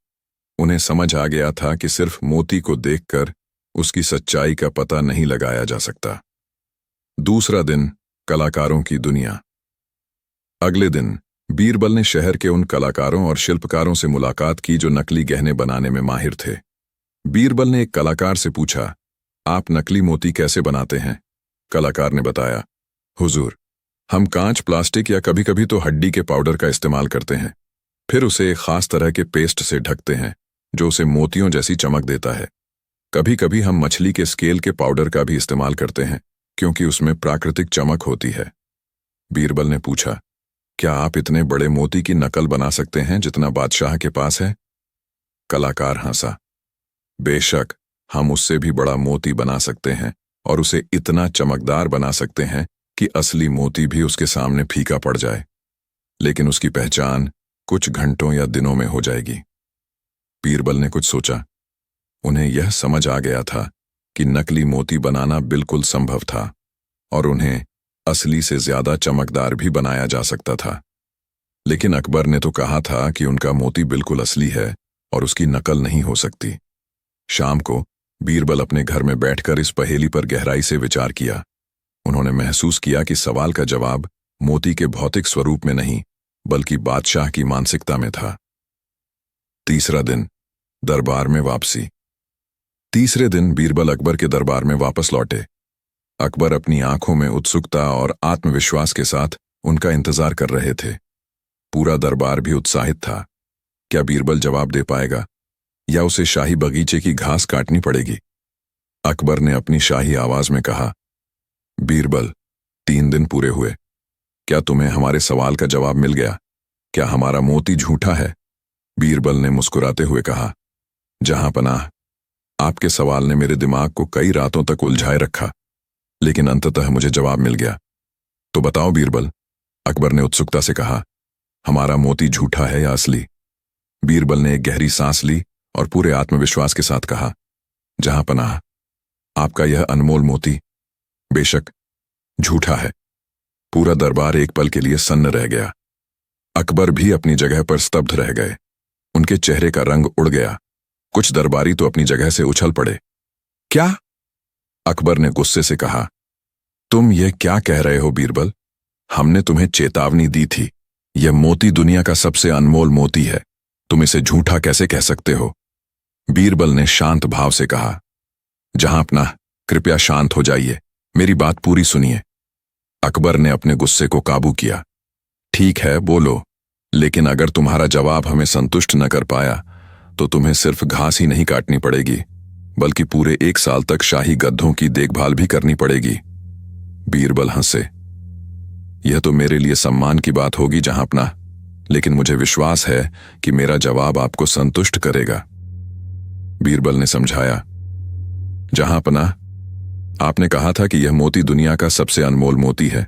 उन्हें समझ आ गया था कि सिर्फ मोती को देखकर उसकी सच्चाई का पता नहीं लगाया जा सकता। दूसरा दिन, कलाकारों की दुनिया। अगले दिन बीरबल ने शहर के उन कलाकारों और शिल्पकारों से मुलाकात की जो नकली गहने बनाने में माहिर थे। बीरबल ने एक कलाकार से पूछा, आप नकली मोती कैसे बनाते हैं? कलाकार ने बताया, हुजूर, हम कांच, प्लास्टिक या कभी कभी तो हड्डी के पाउडर का इस्तेमाल करते हैं। फिर उसे एक खास तरह के पेस्ट से ढकते हैं जो उसे मोतियों जैसी चमक देता है। कभी कभी हम मछली के स्केल के पाउडर का भी इस्तेमाल करते हैं क्योंकि उसमें प्राकृतिक चमक होती है। बीरबल ने पूछा, क्या आप इतने बड़े मोती की नकल बना सकते हैं जितना बादशाह के पास है? कलाकार हंसा, बेशक, हम उससे भी बड़ा मोती बना सकते हैं और उसे इतना चमकदार बना सकते हैं कि असली मोती भी उसके सामने फीका पड़ जाए, लेकिन उसकी पहचान कुछ घंटों या दिनों में हो जाएगी। बीरबल ने कुछ सोचा। उन्हें यह समझ आ गया था कि नकली मोती बनाना बिल्कुल संभव था और उन्हें असली से ज्यादा चमकदार भी बनाया जा सकता था। लेकिन अकबर ने तो कहा था कि उनका मोती बिल्कुल असली है और उसकी नकल नहीं हो सकती। शाम को बीरबल अपने घर में बैठकर इस पहेली पर गहराई से विचार किया। उन्होंने महसूस किया कि सवाल का जवाब मोती के भौतिक स्वरूप में नहीं बल्कि बादशाह की मानसिकता में था। तीसरा दिन, दरबार में वापसी। तीसरे दिन बीरबल अकबर के दरबार में वापस लौटे। अकबर अपनी आंखों में उत्सुकता और आत्मविश्वास के साथ उनका इंतजार कर रहे थे। पूरा दरबार भी उत्साहित था। क्या बीरबल जवाब दे पाएगा या उसे शाही बगीचे की घास काटनी पड़ेगी? अकबर ने अपनी शाही आवाज में कहा, बीरबल, 3 दिन पूरे हुए। क्या तुम्हें हमारे सवाल का जवाब मिल गया? क्या हमारा मोती झूठा है? बीरबल ने मुस्कुराते हुए कहा, जहां पनाह, आपके सवाल ने मेरे दिमाग को कई रातों तक उलझाए रखा, लेकिन अंततः मुझे जवाब मिल गया। तो बताओ बीरबल, अकबर ने उत्सुकता से कहा, हमारा मोती झूठा है या असली? बीरबल ने एक गहरी सांस ली और पूरे आत्मविश्वास के साथ कहा, जहां पनाह, आपका यह अनमोल मोती बेशक झूठा है। पूरा दरबार एक पल के लिए सन्न रह गया। अकबर भी अपनी जगह पर स्तब्ध रह गए। उनके चेहरे का रंग उड़ गया। कुछ दरबारी तो अपनी जगह से उछल पड़े। क्या? अकबर ने गुस्से से कहा, तुम ये क्या कह रहे हो बीरबल? हमने तुम्हें चेतावनी दी थी। यह मोती दुनिया का सबसे अनमोल मोती है, तुम इसे झूठा कैसे कह सकते हो? बीरबल ने शांत भाव से कहा, जहां अपना, कृपया शांत हो जाइए, मेरी बात पूरी सुनिए। अकबर ने अपने गुस्से को काबू किया। ठीक है, बोलो, लेकिन अगर तुम्हारा जवाब हमें संतुष्ट न कर पाया तो तुम्हें सिर्फ घास ही नहीं काटनी पड़ेगी बल्कि पूरे 1 साल तक शाही गद्दों की देखभाल भी करनी पड़ेगी। बीरबल हंसे, यह तो मेरे लिए सम्मान की बात होगी जहां अपना, लेकिन मुझे विश्वास है कि मेरा जवाब आपको संतुष्ट करेगा। बीरबल ने समझाया, जहां अपना, आपने कहा था कि यह मोती दुनिया का सबसे अनमोल मोती है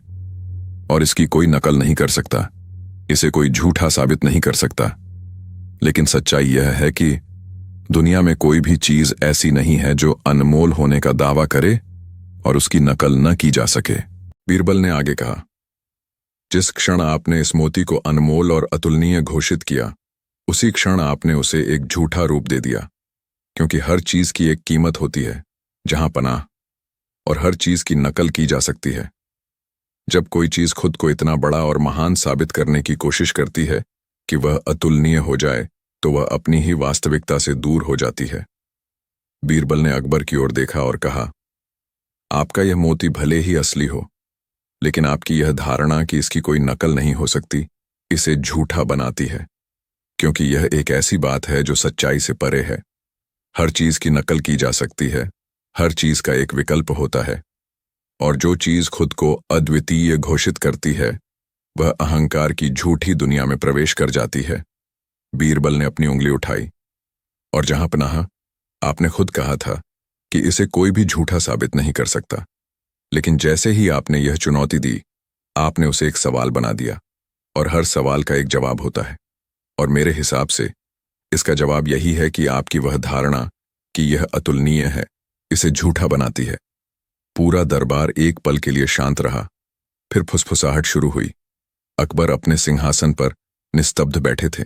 और इसकी कोई नकल नहीं कर सकता, इसे कोई झूठा साबित नहीं कर सकता। लेकिन सच्चाई यह है कि दुनिया में कोई भी चीज ऐसी नहीं है जो अनमोल होने का दावा करे और उसकी नकल न की जा सके। बीरबल ने आगे कहा, जिस क्षण आपने इस मोती को अनमोल और अतुलनीय घोषित किया, उसी क्षण आपने उसे एक झूठा रूप दे दिया, क्योंकि हर चीज की एक कीमत होती है जहां पनाह, और हर चीज की नकल की जा सकती है। जब कोई चीज खुद को इतना बड़ा और महान साबित करने की कोशिश करती है कि वह अतुलनीय हो जाए तो वह अपनी ही वास्तविकता से दूर हो जाती है। बीरबल ने अकबर की ओर देखा और कहा, आपका यह मोती भले ही असली हो, लेकिन आपकी यह धारणा कि इसकी कोई नकल नहीं हो सकती इसे झूठा बनाती है, क्योंकि यह एक ऐसी बात है जो सच्चाई से परे है। हर चीज की नकल की जा सकती है, हर चीज का एक विकल्प होता है, और जो चीज खुद को अद्वितीय घोषित करती है वह अहंकार की झूठी दुनिया में प्रवेश कर जाती है। बीरबल ने अपनी उंगली उठाई। और जहां पनाह, आपने खुद कहा था कि इसे कोई भी झूठा साबित नहीं कर सकता, लेकिन जैसे ही आपने यह चुनौती दी, आपने उसे एक सवाल बना दिया, और हर सवाल का एक जवाब होता है। और मेरे हिसाब से इसका जवाब यही है कि आपकी वह धारणा कि यह अतुलनीय है इसे झूठा बनाती है। पूरा दरबार एक पल के लिए शांत रहा, फिर फुसफुसाहट शुरू हुई। अकबर अपने सिंहासन पर निस्तब्ध बैठे थे।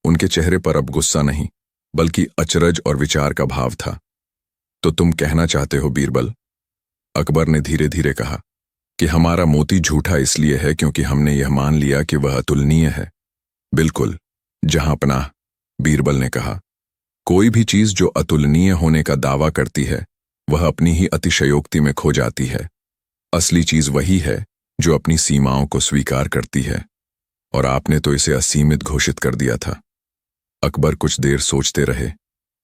उनके चेहरे पर अब गुस्सा नहीं, बल्कि अचरज और विचार का भाव था। तो तुम कहना चाहते हो बीरबल, अकबर ने धीरे धीरे कहा, कि हमारा मोती झूठा इसलिए है क्योंकि हमने यह मान लिया कि वह अतुलनीय है। बिल्कुल, जहां पनाह, बीरबल ने कहा, कोई भी चीज जो अतुलनीय होने का दावा करती है वह अपनी ही अतिशयोक्ति में खो जाती है। असली चीज वही है जो अपनी सीमाओं को स्वीकार करती है, और आपने तो इसे असीमित घोषित कर दिया था। अकबर कुछ देर सोचते रहे,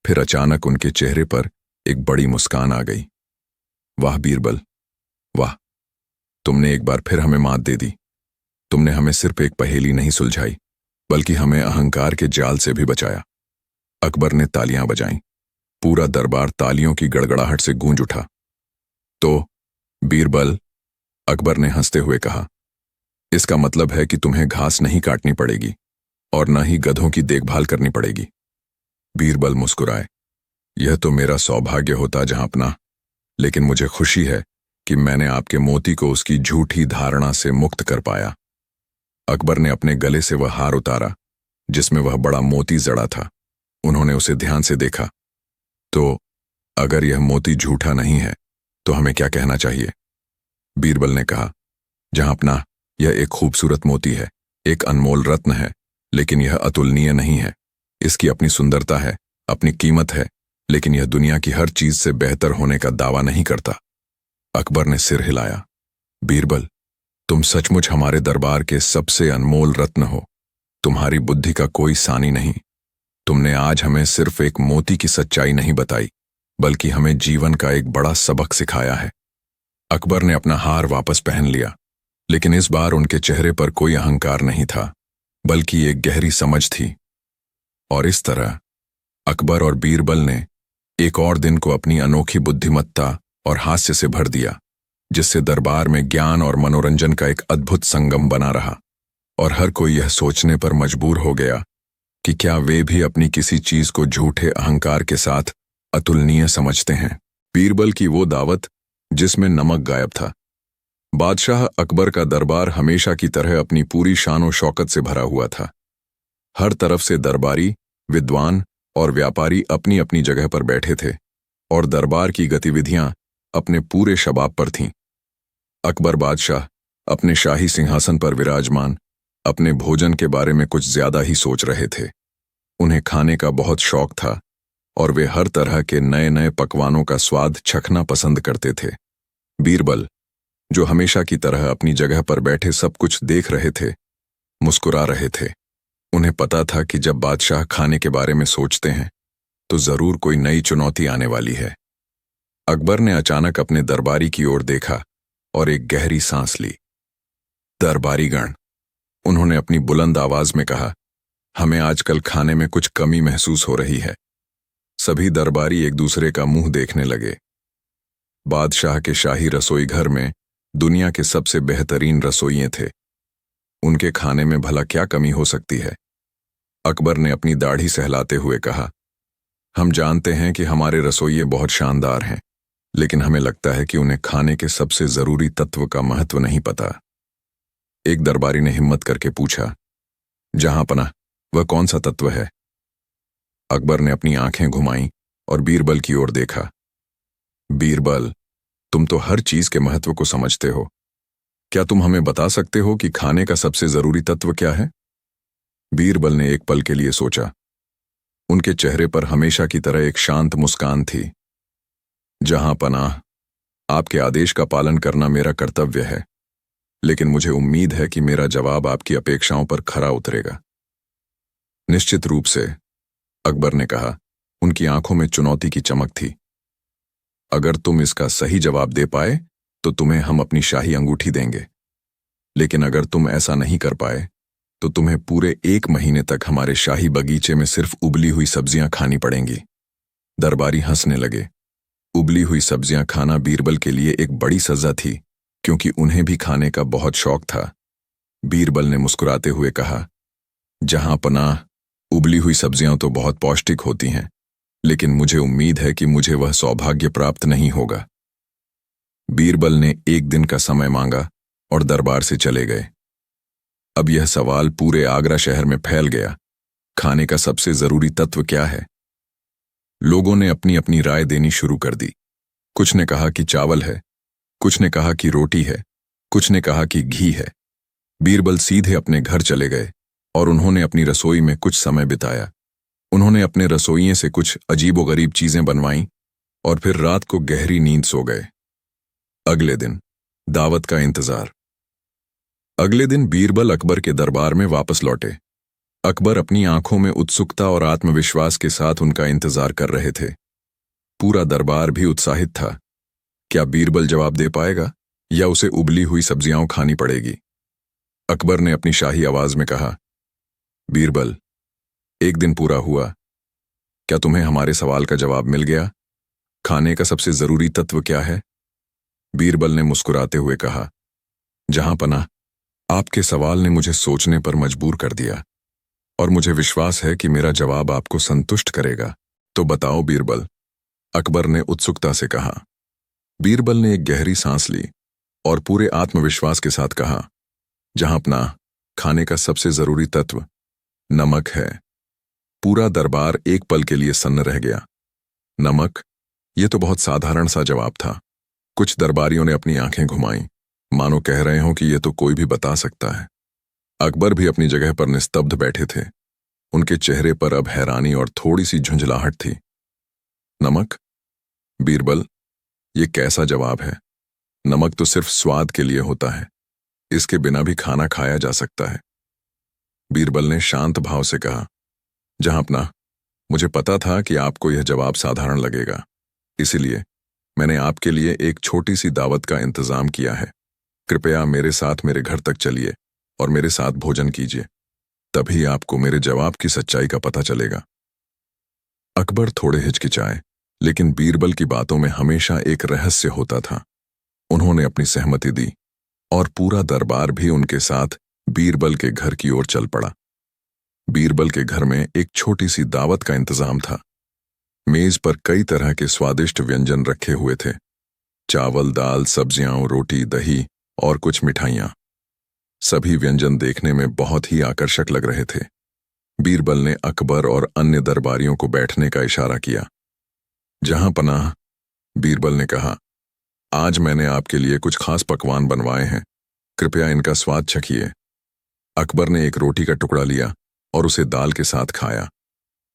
फिर अचानक उनके चेहरे पर एक बड़ी मुस्कान आ गई। वाह बीरबल, वाह, तुमने एक बार फिर हमें मात दे दी। तुमने हमें सिर्फ एक पहेली नहीं सुलझाई, बल्कि हमें अहंकार के जाल से भी बचाया। अकबर ने तालियां बजाईं। पूरा दरबार तालियों की गड़गड़ाहट से गूंज उठा। तो बीरबल, अकबर ने हंसते हुए कहा, इसका मतलब है कि तुम्हें घास नहीं काटनी पड़ेगी और न ही गधों की देखभाल करनी पड़ेगी। बीरबल मुस्कुराए। यह तो मेरा सौभाग्य होता जहांपना, लेकिन मुझे खुशी है कि मैंने आपके मोती को उसकी झूठी धारणा से मुक्त कर पाया। अकबर ने अपने गले से वह हार उतारा जिसमें वह बड़ा मोती जड़ा था। उन्होंने उसे ध्यान से देखा। तो अगर यह मोती झूठा नहीं है तो हमें क्या कहना चाहिए? बीरबल ने कहा, जहांपना, यह एक खूबसूरत मोती है, एक अनमोल रत्न है, लेकिन यह अतुलनीय नहीं है। इसकी अपनी सुंदरता है, अपनी कीमत है, लेकिन यह दुनिया की हर चीज से बेहतर होने का दावा नहीं करता। अकबर ने सिर हिलाया। बीरबल, तुम सचमुच हमारे दरबार के सबसे अनमोल रत्न हो। तुम्हारी बुद्धि का कोई सानी नहीं। तुमने आज हमें सिर्फ एक मोती की सच्चाई नहीं बताई, बल्कि हमें जीवन का एक बड़ा सबक सिखाया है। अकबर ने अपना हार वापस पहन लिया, लेकिन इस बार उनके चेहरे पर कोई अहंकार नहीं था, बल्कि एक गहरी समझ थी। और इस तरह अकबर और बीरबल ने एक और दिन को अपनी अनोखी बुद्धिमत्ता और हास्य से भर दिया, जिससे दरबार में ज्ञान और मनोरंजन का एक अद्भुत संगम बना रहा। और हर कोई यह सोचने पर मजबूर हो गया कि क्या वे भी अपनी किसी चीज को झूठे अहंकार के साथ अतुलनीय समझते हैं। बीरबल की वो दावत जिसमें नमक गायब था। बादशाह अकबर का दरबार हमेशा की तरह अपनी पूरी शान शौकत से भरा हुआ था। हर तरफ से दरबारी, विद्वान और व्यापारी अपनी अपनी जगह पर बैठे थे, और दरबार की गतिविधियां अपने पूरे शबाब पर थीं। अकबर बादशाह अपने शाही सिंहासन पर विराजमान अपने भोजन के बारे में कुछ ज्यादा ही सोच रहे थे। उन्हें खाने का बहुत शौक था, और वे हर तरह के नए नए पकवानों का स्वाद चखना पसंद करते थे। बीरबल, जो हमेशा की तरह अपनी जगह पर बैठे सब कुछ देख रहे थे, मुस्कुरा रहे थे। उन्हें पता था कि जब बादशाह खाने के बारे में सोचते हैं तो जरूर कोई नई चुनौती आने वाली है। अकबर ने अचानक अपने दरबारी की ओर देखा और एक गहरी सांस ली। दरबारीगण, उन्होंने अपनी बुलंद आवाज में कहा, हमें आजकल खाने में कुछ कमी महसूस हो रही है। सभी दरबारी एक दूसरे का मुंह देखने लगे। बादशाह के शाही रसोई घर में दुनिया के सबसे बेहतरीन रसोइये थे। उनके खाने में भला क्या कमी हो सकती है? अकबर ने अपनी दाढ़ी सहलाते हुए कहा, हम जानते हैं कि हमारे रसोइये बहुत शानदार हैं, लेकिन हमें लगता है कि उन्हें खाने के सबसे जरूरी तत्व का महत्व नहीं पता। एक दरबारी ने हिम्मत करके पूछा, जहांपना, वह कौन सा तत्व है? अकबर ने अपनी आंखें घुमाईं और बीरबल की ओर देखा। बीरबल, तुम तो हर चीज के महत्व को समझते हो। क्या तुम हमें बता सकते हो कि खाने का सबसे जरूरी तत्व क्या है? बीरबल ने एक पल के लिए सोचा। उनके चेहरे पर हमेशा की तरह एक शांत मुस्कान थी। जहांपनाह, आपके आदेश का पालन करना मेरा कर्तव्य है, लेकिन मुझे उम्मीद है कि मेरा जवाब आपकी अपेक्षाओं पर खरा उतरेगा। निश्चित रूप से, अकबर ने कहा। उनकी आंखों में चुनौती की चमक थी। अगर तुम इसका सही जवाब दे पाए तो तुम्हें हम अपनी शाही अंगूठी देंगे, लेकिन अगर तुम ऐसा नहीं कर पाए तो तुम्हें पूरे 1 महीने तक हमारे शाही बगीचे में सिर्फ उबली हुई सब्जियां खानी पड़ेंगी। दरबारी हंसने लगे। उबली हुई सब्जियां खाना बीरबल के लिए एक बड़ी सजा थी, क्योंकि उन्हें भी खाने का बहुत शौक था। बीरबल ने मुस्कुराते हुए कहा, जहां पनाह, उबली हुई सब्जियां तो बहुत पौष्टिक होती हैं, लेकिन मुझे उम्मीद है कि मुझे वह सौभाग्य प्राप्त नहीं होगा। बीरबल ने एक दिन का समय मांगा और दरबार से चले गए। अब यह सवाल पूरे आगरा शहर में फैल गया, खाने का सबसे जरूरी तत्व क्या है? लोगों ने अपनी अपनी राय देनी शुरू कर दी। कुछ ने कहा कि चावल है, कुछ ने कहा कि रोटी है, कुछ ने कहा कि घी है। बीरबल सीधे अपने घर चले गए और उन्होंने अपनी रसोई में कुछ समय बिताया। उन्होंने अपने रसोइये से कुछ अजीबोगरीब चीजें बनवाईं और फिर रात को गहरी नींद सो गए। अगले दिन दावत का इंतजार। अगले दिन बीरबल अकबर के दरबार में वापस लौटे। अकबर अपनी आंखों में उत्सुकता और आत्मविश्वास के साथ उनका इंतजार कर रहे थे। पूरा दरबार भी उत्साहित था। क्या बीरबल जवाब दे पाएगा या उसे उबली हुई सब्जियां खानी पड़ेगी? अकबर ने अपनी शाही आवाज में कहा, बीरबल, एक दिन पूरा हुआ, क्या तुम्हें हमारे सवाल का जवाब मिल गया? खाने का सबसे जरूरी तत्व क्या है? बीरबल ने मुस्कुराते हुए कहा, जहां पनाह, आपके सवाल ने मुझे सोचने पर मजबूर कर दिया और मुझे विश्वास है कि मेरा जवाब आपको संतुष्ट करेगा। तो बताओ बीरबल, अकबर ने उत्सुकता से कहा। बीरबल ने एक गहरी सांस ली और पूरे आत्मविश्वास के साथ कहा, जहां पनाह, खाने का सबसे जरूरी तत्व नमक है। पूरा दरबार एक पल के लिए सन्न रह गया। नमक? यह तो बहुत साधारण सा जवाब था। कुछ दरबारियों ने अपनी आंखें घुमाईं, मानो कह रहे हों कि यह तो कोई भी बता सकता है। अकबर भी अपनी जगह पर निस्तब्ध बैठे थे। उनके चेहरे पर अब हैरानी और थोड़ी सी झुंझलाहट थी। नमक? बीरबल, ये कैसा जवाब है? नमक तो सिर्फ स्वाद के लिए होता है, इसके बिना भी खाना खाया जा सकता है। बीरबल ने शांत भाव से कहा, जहां पनाह, मुझे पता था कि आपको यह जवाब साधारण लगेगा, इसीलिए मैंने आपके लिए एक छोटी सी दावत का इंतजाम किया है। कृपया मेरे साथ मेरे घर तक चलिए और मेरे साथ भोजन कीजिए, तभी आपको मेरे जवाब की सच्चाई का पता चलेगा। अकबर थोड़े हिचकिचाए, लेकिन बीरबल की बातों में हमेशा एक रहस्य होता था। उन्होंने अपनी सहमति दी और पूरा दरबार भी उनके साथ बीरबल के घर की ओर चल पड़ा। बीरबल के घर में एक छोटी सी दावत का इंतजाम था। मेज पर कई तरह के स्वादिष्ट व्यंजन रखे हुए थे। चावल, दाल, सब्जियां, रोटी, दही और कुछ मिठाइयां। सभी व्यंजन देखने में बहुत ही आकर्षक लग रहे थे। बीरबल ने अकबर और अन्य दरबारियों को बैठने का इशारा किया। जहां पनाह, बीरबल ने कहा, आज मैंने आपके लिए कुछ खास पकवान बनवाए हैं, कृपया इनका स्वाद चखिए। अकबर ने एक रोटी का टुकड़ा लिया और उसे दाल के साथ खाया।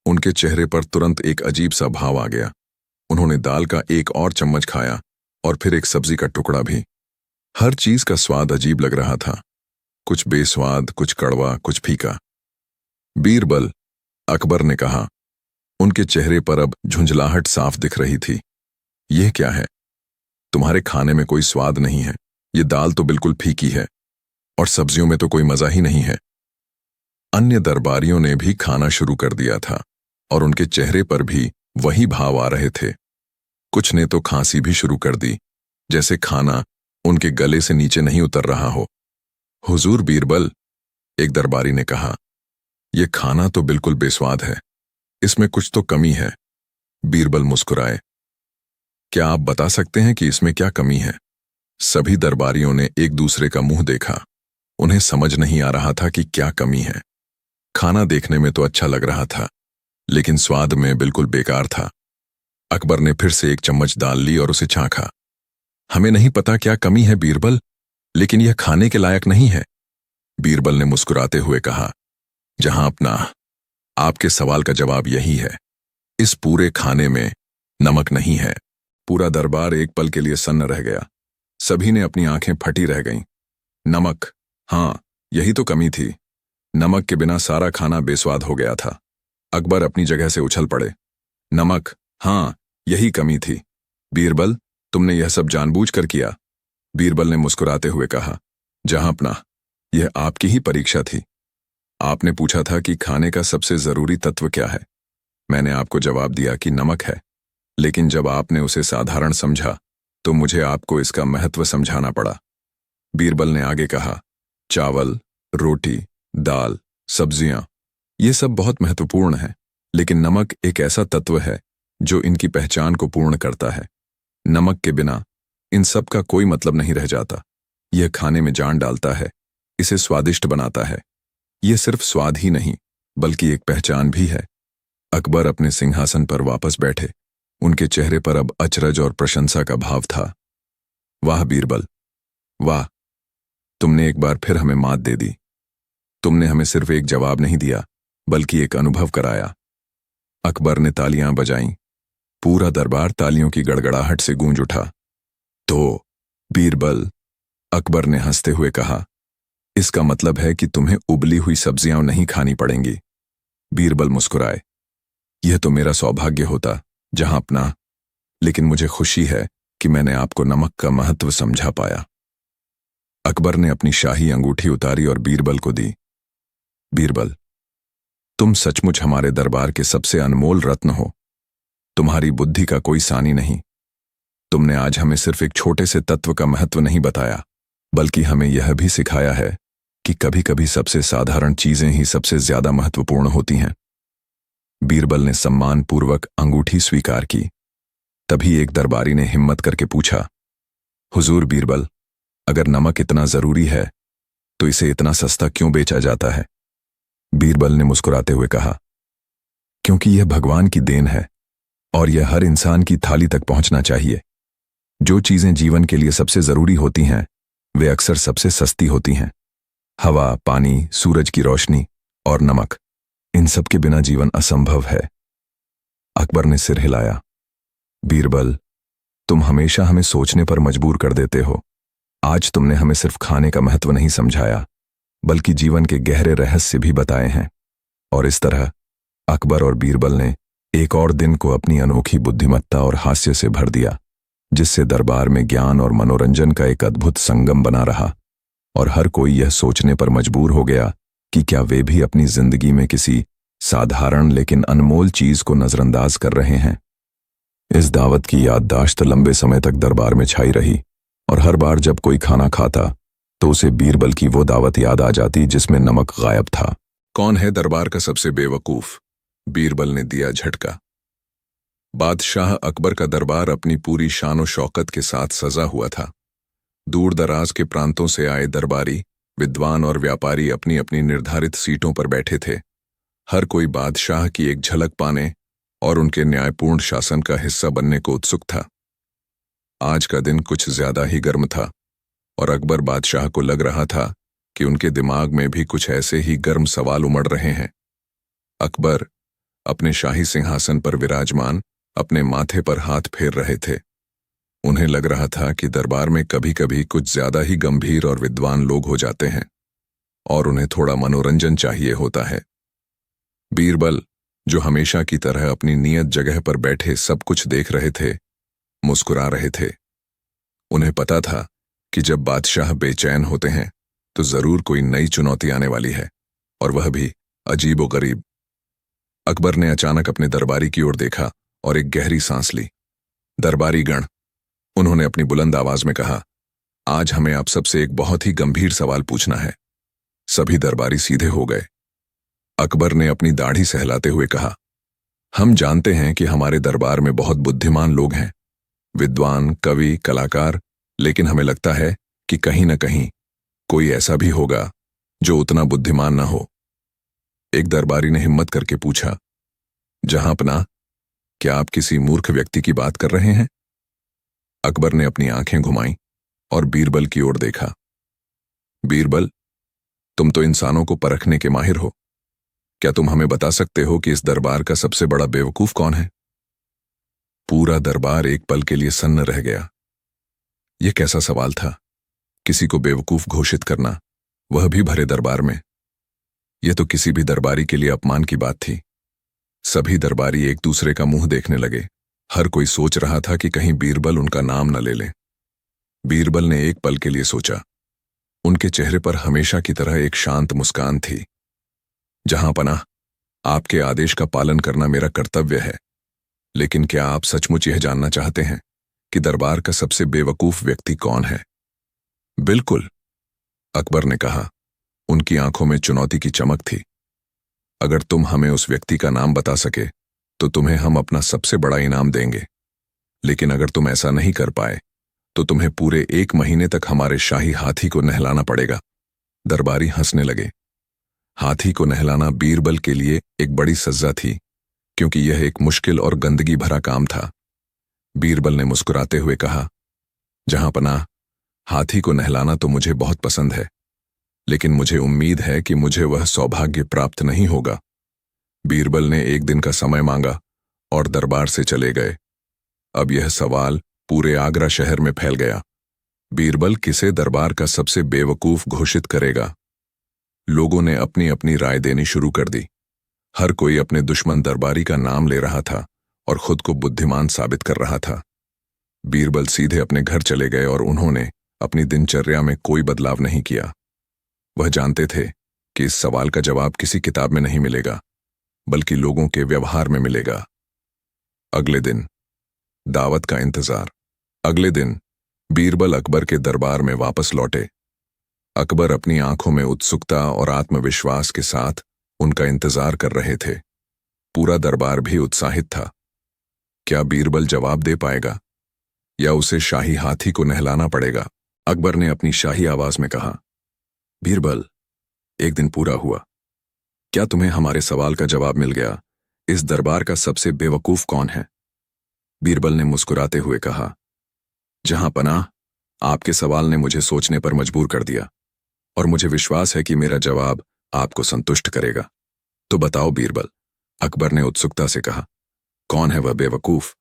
उनके चेहरे पर तुरंत एक अजीब सा भाव आ गया। उन्होंने दाल का एक और चम्मच खाया और फिर एक सब्जी का टुकड़ा भी। हर चीज का स्वाद अजीब लग रहा था, कुछ बेस्वाद, कुछ कड़वा, कुछ फीका। बीरबल, अकबर ने कहा। उनके चेहरे पर अब झुंझलाहट साफ दिख रही थी। यह क्या है? तुम्हारे खाने में कोई स्वाद नहीं है, ये दाल तो बिल्कुल फीकी है और सब्जियों में तो कोई मजा ही नहीं है। अन्य दरबारियों ने भी खाना शुरू कर दिया था और उनके चेहरे पर भी वही भाव आ रहे थे। कुछ ने तो खांसी भी शुरू कर दी, जैसे खाना उनके गले से नीचे नहीं उतर रहा हो। हुजूर बीरबल, एक दरबारी ने कहा, यह खाना तो बिल्कुल बेस्वाद है, इसमें कुछ तो कमी है। बीरबल मुस्कुराए। क्या आप बता सकते हैं कि इसमें क्या कमी है? सभी दरबारियों ने एक दूसरे का मुंह देखा। उन्हें समझ नहीं आ रहा था कि क्या कमी है। खाना देखने में तो अच्छा लग रहा था, लेकिन स्वाद में बिल्कुल बेकार था। अकबर ने फिर से एक चम्मच दाल ली और उसे चाखा। हमें नहीं पता क्या कमी है बीरबल, लेकिन यह खाने के लायक नहीं है। बीरबल ने मुस्कुराते हुए कहा, जहां पनाह, आपके सवाल का जवाब यही है। इस पूरे खाने में नमक नहीं है। पूरा दरबार एक पल के लिए सन्न रह गया। सभी ने अपनी आंखें फटी रह गईं। नमक, हाँ, यही तो कमी थी। नमक के बिना सारा खाना बेस्वाद हो गया था। अकबर अपनी जगह से उछल पड़े। नमक, हाँ, यही कमी थी। बीरबल, तुमने यह सब जानबूझकर किया। बीरबल ने मुस्कुराते हुए कहा, जहां पनाह, यह आपकी ही परीक्षा थी। आपने पूछा था कि खाने का सबसे जरूरी तत्व क्या है। मैंने आपको जवाब दिया कि नमक है, लेकिन जब आपने उसे साधारण समझा तो मुझे आपको इसका महत्व समझाना पड़ा। बीरबल ने आगे कहा, चावल, रोटी, दाल, सब्जियां, ये सब बहुत महत्वपूर्ण है, लेकिन नमक एक ऐसा तत्व है जो इनकी पहचान को पूर्ण करता है। नमक के बिना इन सब का कोई मतलब नहीं रह जाता। यह खाने में जान डालता है, इसे स्वादिष्ट बनाता है। यह सिर्फ स्वाद ही नहीं, बल्कि एक पहचान भी है। अकबर अपने सिंहासन पर वापस बैठे। उनके चेहरे पर अब अचरज और प्रशंसा का भाव था। वाह बीरबल, वाह, तुमने एक बार फिर हमें मात दे दी। तुमने हमें सिर्फ एक जवाब नहीं दिया, बल्कि एक अनुभव कराया। अकबर ने तालियां बजाईं। पूरा दरबार तालियों की गड़गड़ाहट से गूंज उठा। तो बीरबल, अकबर ने हंसते हुए कहा, इसका मतलब है कि तुम्हें उबली हुई सब्जियां नहीं खानी पड़ेंगी। बीरबल मुस्कुराए। यह तो मेरा सौभाग्य होता जहां अपना, लेकिन मुझे खुशी है कि मैंने आपको नमक का महत्व समझा पाया। अकबर ने अपनी शाही अंगूठी उतारी और बीरबल को दी। बीरबल, तुम सचमुच हमारे दरबार के सबसे अनमोल रत्न हो। तुम्हारी बुद्धि का कोई सानी नहीं। तुमने आज हमें सिर्फ एक छोटे से तत्व का महत्व नहीं बताया, बल्कि हमें यह भी सिखाया है कि कभी-कभी सबसे साधारण चीजें ही सबसे ज्यादा महत्वपूर्ण होती हैं। बीरबल ने सम्मानपूर्वक अंगूठी स्वीकार की। तभी एक दरबारी ने हिम्मत करके पूछा, हुजूर बीरबल, अगर नमक इतना जरूरी है तो इसे इतना सस्ता क्यों बेचा जाता है? बीरबल ने मुस्कुराते हुए कहा, क्योंकि यह भगवान की देन है और यह हर इंसान की थाली तक पहुंचना चाहिए। जो चीजें जीवन के लिए सबसे जरूरी होती हैं, वे अक्सर सबसे सस्ती होती हैं। हवा, पानी, सूरज की रोशनी और नमक, इन सब के बिना जीवन असंभव है। अकबर ने सिर हिलाया। बीरबल, तुम हमेशा हमें सोचने पर मजबूर कर देते हो। आज तुमने हमें सिर्फ खाने का महत्व नहीं समझाया, बल्कि जीवन के गहरे रहस्य भी बताए हैं। और इस तरह अकबर और बीरबल ने एक और दिन को अपनी अनोखी बुद्धिमत्ता और हास्य से भर दिया, जिससे दरबार में ज्ञान और मनोरंजन का एक अद्भुत संगम बना रहा। और हर कोई यह सोचने पर मजबूर हो गया कि क्या वे भी अपनी जिंदगी में किसी साधारण लेकिन अनमोल चीज को नजरअंदाज कर रहे हैं। इस दावत की याददाश्त लंबे समय तक दरबार में छाई रही, और हर बार जब कोई खाना खाता तो उसे बीरबल की वो दावत याद आ जाती जिसमें नमक गायब था। कौन है दरबार का सबसे बेवकूफ? बीरबल ने दिया झटका। बादशाह अकबर का दरबार अपनी पूरी शान शौकत के साथ सजा हुआ था। दूर दराज के प्रांतों से आए दरबारी, विद्वान और व्यापारी अपनी अपनी निर्धारित सीटों पर बैठे थे। हर कोई बादशाह की एक झलक पाने और उनके न्यायपूर्ण शासन का हिस्सा बनने को उत्सुक था। आज का दिन कुछ ज्यादा ही गर्म था, और अकबर बादशाह को लग रहा था कि उनके दिमाग में भी कुछ ऐसे ही गर्म सवाल उमड़ रहे हैं। अकबर अपने शाही सिंहासन पर विराजमान अपने माथे पर हाथ फेर रहे थे। उन्हें लग रहा था कि दरबार में कभी-कभी कुछ ज्यादा ही गंभीर और विद्वान लोग हो जाते हैं, और उन्हें थोड़ा मनोरंजन चाहिए होता है। बीरबल, जो हमेशा की तरह अपनी नियत जगह पर बैठे सब कुछ देख रहे थे, मुस्कुरा रहे थे। उन्हें पता था कि जब बादशाह बेचैन होते हैं तो जरूर कोई नई चुनौती आने वाली है, और वह भी अजीबोगरीब। अकबर ने अचानक अपने दरबारी की ओर देखा और एक गहरी सांस ली। दरबारी गण, उन्होंने अपनी बुलंद आवाज में कहा, आज हमें आप सबसे एक बहुत ही गंभीर सवाल पूछना है। सभी दरबारी सीधे हो गए। अकबर ने अपनी दाढ़ी सहलाते हुए कहा, हम जानते हैं कि हमारे दरबार में बहुत बुद्धिमान लोग हैं, विद्वान, कवि, कलाकार, लेकिन हमें लगता है कि कहीं न कहीं कोई ऐसा भी होगा जो उतना बुद्धिमान न हो। एक दरबारी ने हिम्मत करके पूछा, जहांपना, क्या आप किसी मूर्ख व्यक्ति की बात कर रहे हैं? अकबर ने अपनी आंखें घुमाईं और बीरबल की ओर देखा। बीरबल, तुम तो इंसानों को परखने के माहिर हो। क्या तुम हमें बता सकते हो कि इस दरबार का सबसे बड़ा बेवकूफ कौन है? पूरा दरबार एक पल के लिए सन्न रह गया। यह कैसा सवाल था? किसी को बेवकूफ घोषित करना, वह भी भरे दरबार में। यह तो किसी भी दरबारी के लिए अपमान की बात थी। सभी दरबारी एक दूसरे का मुंह देखने लगे। हर कोई सोच रहा था कि कहीं बीरबल उनका नाम न ले ले। बीरबल ने एक पल के लिए सोचा। उनके चेहरे पर हमेशा की तरह एक शांत मुस्कान थी। जहां पनाह, आपके आदेश का पालन करना मेरा कर्तव्य है, लेकिन क्या आप सचमुच यह जानना चाहते हैं कि दरबार का सबसे बेवकूफ व्यक्ति कौन है? बिल्कुल, अकबर ने कहा। उनकी आंखों में चुनौती की चमक थी। अगर तुम हमें उस व्यक्ति का नाम बता सके तो तुम्हें हम अपना सबसे बड़ा इनाम देंगे, लेकिन अगर तुम ऐसा नहीं कर पाए तो तुम्हें पूरे 1 महीने तक हमारे शाही हाथी को नहलाना पड़ेगा। दरबारी हंसने लगे। हाथी को नहलाना बीरबल के लिए एक बड़ी सज्जा थी, क्योंकि यह एक मुश्किल और गंदगी भरा काम था। बीरबल ने मुस्कुराते हुए कहा, जहां पनाह, हाथी को नहलाना तो मुझे बहुत पसंद है, लेकिन मुझे उम्मीद है कि मुझे वह सौभाग्य प्राप्त नहीं होगा। बीरबल ने 1 दिन का समय मांगा और दरबार से चले गए। अब यह सवाल पूरे आगरा शहर में फैल गया। बीरबल किसे दरबार का सबसे बेवकूफ घोषित करेगा? लोगों ने अपनी अपनी राय देनी शुरू कर दी। हर कोई अपने दुश्मन दरबारी का नाम ले रहा था और खुद को बुद्धिमान साबित कर रहा था। बीरबल सीधे अपने घर चले गए और उन्होंने अपनी दिनचर्या में कोई बदलाव नहीं किया। वह जानते थे कि इस सवाल का जवाब किसी किताब में नहीं मिलेगा, बल्कि लोगों के व्यवहार में मिलेगा। अगले दिन दावत का इंतजार। अगले दिन बीरबल अकबर के दरबार में वापस लौटे। अकबर अपनी आंखों में उत्सुकता और आत्मविश्वास के साथ उनका इंतजार कर रहे थे। पूरा दरबार भी उत्साहित था। क्या बीरबल जवाब दे पाएगा या उसे शाही हाथी को नहलाना पड़ेगा? अकबर ने अपनी शाही आवाज में कहा, बीरबल, एक दिन पूरा हुआ। क्या तुम्हें हमारे सवाल का जवाब मिल गया? इस दरबार का सबसे बेवकूफ कौन है? बीरबल ने मुस्कुराते हुए कहा, जहां पनाह, आपके सवाल ने मुझे सोचने पर मजबूर कर दिया और मुझे विश्वास है कि मेरा जवाब आपको संतुष्ट करेगा। तो बताओ बीरबल, अकबर ने उत्सुकता से कहा, कौन है वह बेवकूफ?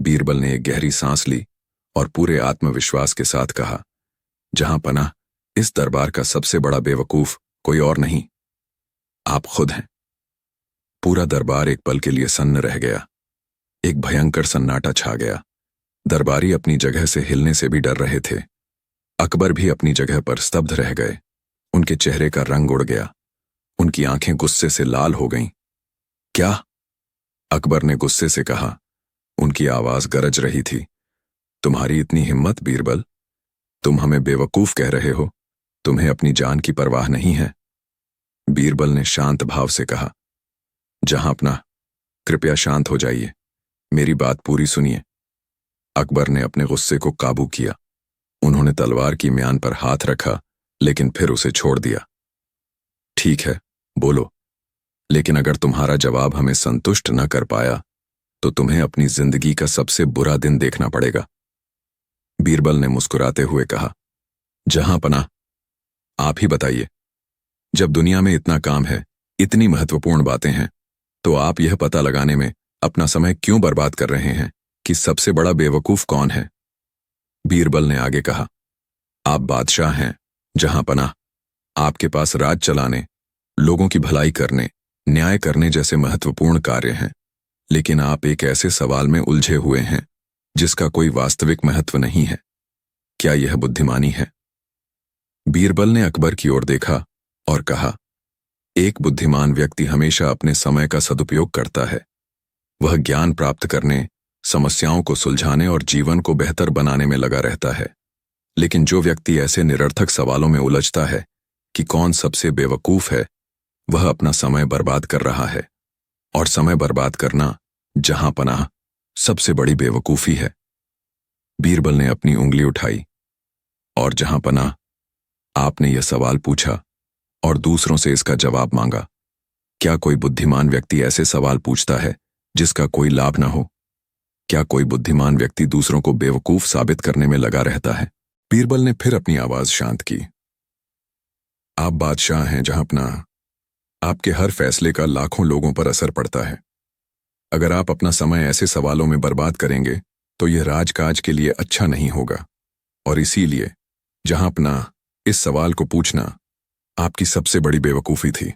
बीरबल ने एक गहरी सांस ली और पूरे आत्मविश्वास के साथ कहा, जहां पनाह, इस दरबार का सबसे बड़ा बेवकूफ कोई और नहीं, आप खुद हैं। पूरा दरबार एक पल के लिए सन्न रह गया। एक भयंकर सन्नाटा छा गया। दरबारी अपनी जगह से हिलने से भी डर रहे थे। अकबर भी अपनी जगह पर स्तब्ध रह गए। उनके चेहरे का रंग उड़ गया। उनकी आंखें गुस्से से लाल हो गईं। क्या? अकबर ने गुस्से से कहा। उनकी आवाज गरज रही थी। तुम्हारी इतनी हिम्मत बीरबल? तुम हमें बेवकूफ कह रहे हो? तुम्हें अपनी जान की परवाह नहीं है? बीरबल ने शांत भाव से कहा, जहां अपना, कृपया शांत हो जाइए, मेरी बात पूरी सुनिए। अकबर ने अपने गुस्से को काबू किया। उन्होंने तलवार की म्यान पर हाथ रखा, लेकिन फिर उसे छोड़ दिया। ठीक है, बोलो, लेकिन अगर तुम्हारा जवाब हमें संतुष्ट न कर पाया तो तुम्हें अपनी जिंदगी का सबसे बुरा दिन देखना पड़ेगा। बीरबल ने मुस्कुराते हुए कहा, जहां पनाह, आप ही बताइए, जब दुनिया में इतना काम है, इतनी महत्वपूर्ण बातें हैं, तो आप यह पता लगाने में अपना समय क्यों बर्बाद कर रहे हैं कि सबसे बड़ा बेवकूफ कौन है? बीरबल ने आगे कहा, आप बादशाह हैं, जहां पनाह, आपके पास राज चलाने, लोगों की भलाई करने, न्याय करने जैसे महत्वपूर्ण कार्य हैं, लेकिन आप एक ऐसे सवाल में उलझे हुए हैं जिसका कोई वास्तविक महत्व नहीं है। क्या यह बुद्धिमानी है? बीरबल ने अकबर की ओर देखा और कहा, एक बुद्धिमान व्यक्ति हमेशा अपने समय का सदुपयोग करता है। वह ज्ञान प्राप्त करने, समस्याओं को सुलझाने और जीवन को बेहतर बनाने में लगा रहता है। लेकिन जो व्यक्ति ऐसे निरर्थक सवालों में उलझता है कि कौन सबसे बेवकूफ है, वह अपना समय बर्बाद कर रहा है। और समय बर्बाद करना, जहां पनाह, सबसे बड़ी बेवकूफी है। बीरबल ने अपनी उंगली उठाई। और जहां पनाह, आपने यह सवाल पूछा और दूसरों से इसका जवाब मांगा। क्या कोई बुद्धिमान व्यक्ति ऐसे सवाल पूछता है जिसका कोई लाभ ना हो? क्या कोई बुद्धिमान व्यक्ति दूसरों को बेवकूफ साबित करने में लगा रहता है? बीरबल ने फिर अपनी आवाज शांत की। आप बादशाह हैं, जहां पनाह, आपके हर फैसले का लाखों लोगों पर असर पड़ता है। अगर आप अपना समय ऐसे सवालों में बर्बाद करेंगे तो यह राजकाज के लिए अच्छा नहीं होगा। और इसीलिए, जहां पनाह, इस सवाल को पूछना आपकी सबसे बड़ी बेवकूफी थी।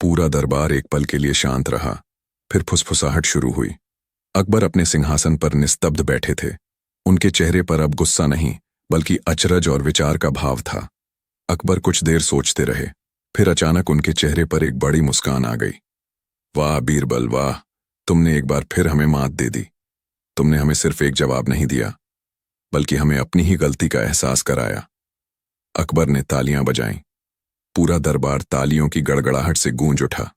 पूरा दरबार एक पल के लिए शांत रहा। फिर फुसफुसाहट शुरू हुई। अकबर अपने सिंहासन पर निस्तब्ध बैठे थे। उनके चेहरे पर अब गुस्सा नहीं, बल्कि अचरज और विचार का भाव था। अकबर कुछ देर सोचते रहे। फिर अचानक उनके चेहरे पर एक बड़ी मुस्कान आ गई। वाह बीरबल वाह, तुमने एक बार फिर हमें मात दे दी। तुमने हमें सिर्फ एक जवाब नहीं दिया, बल्कि हमें अपनी ही गलती का एहसास कराया। अकबर ने तालियां बजाईं। पूरा दरबार तालियों की गड़गड़ाहट से गूंज उठा।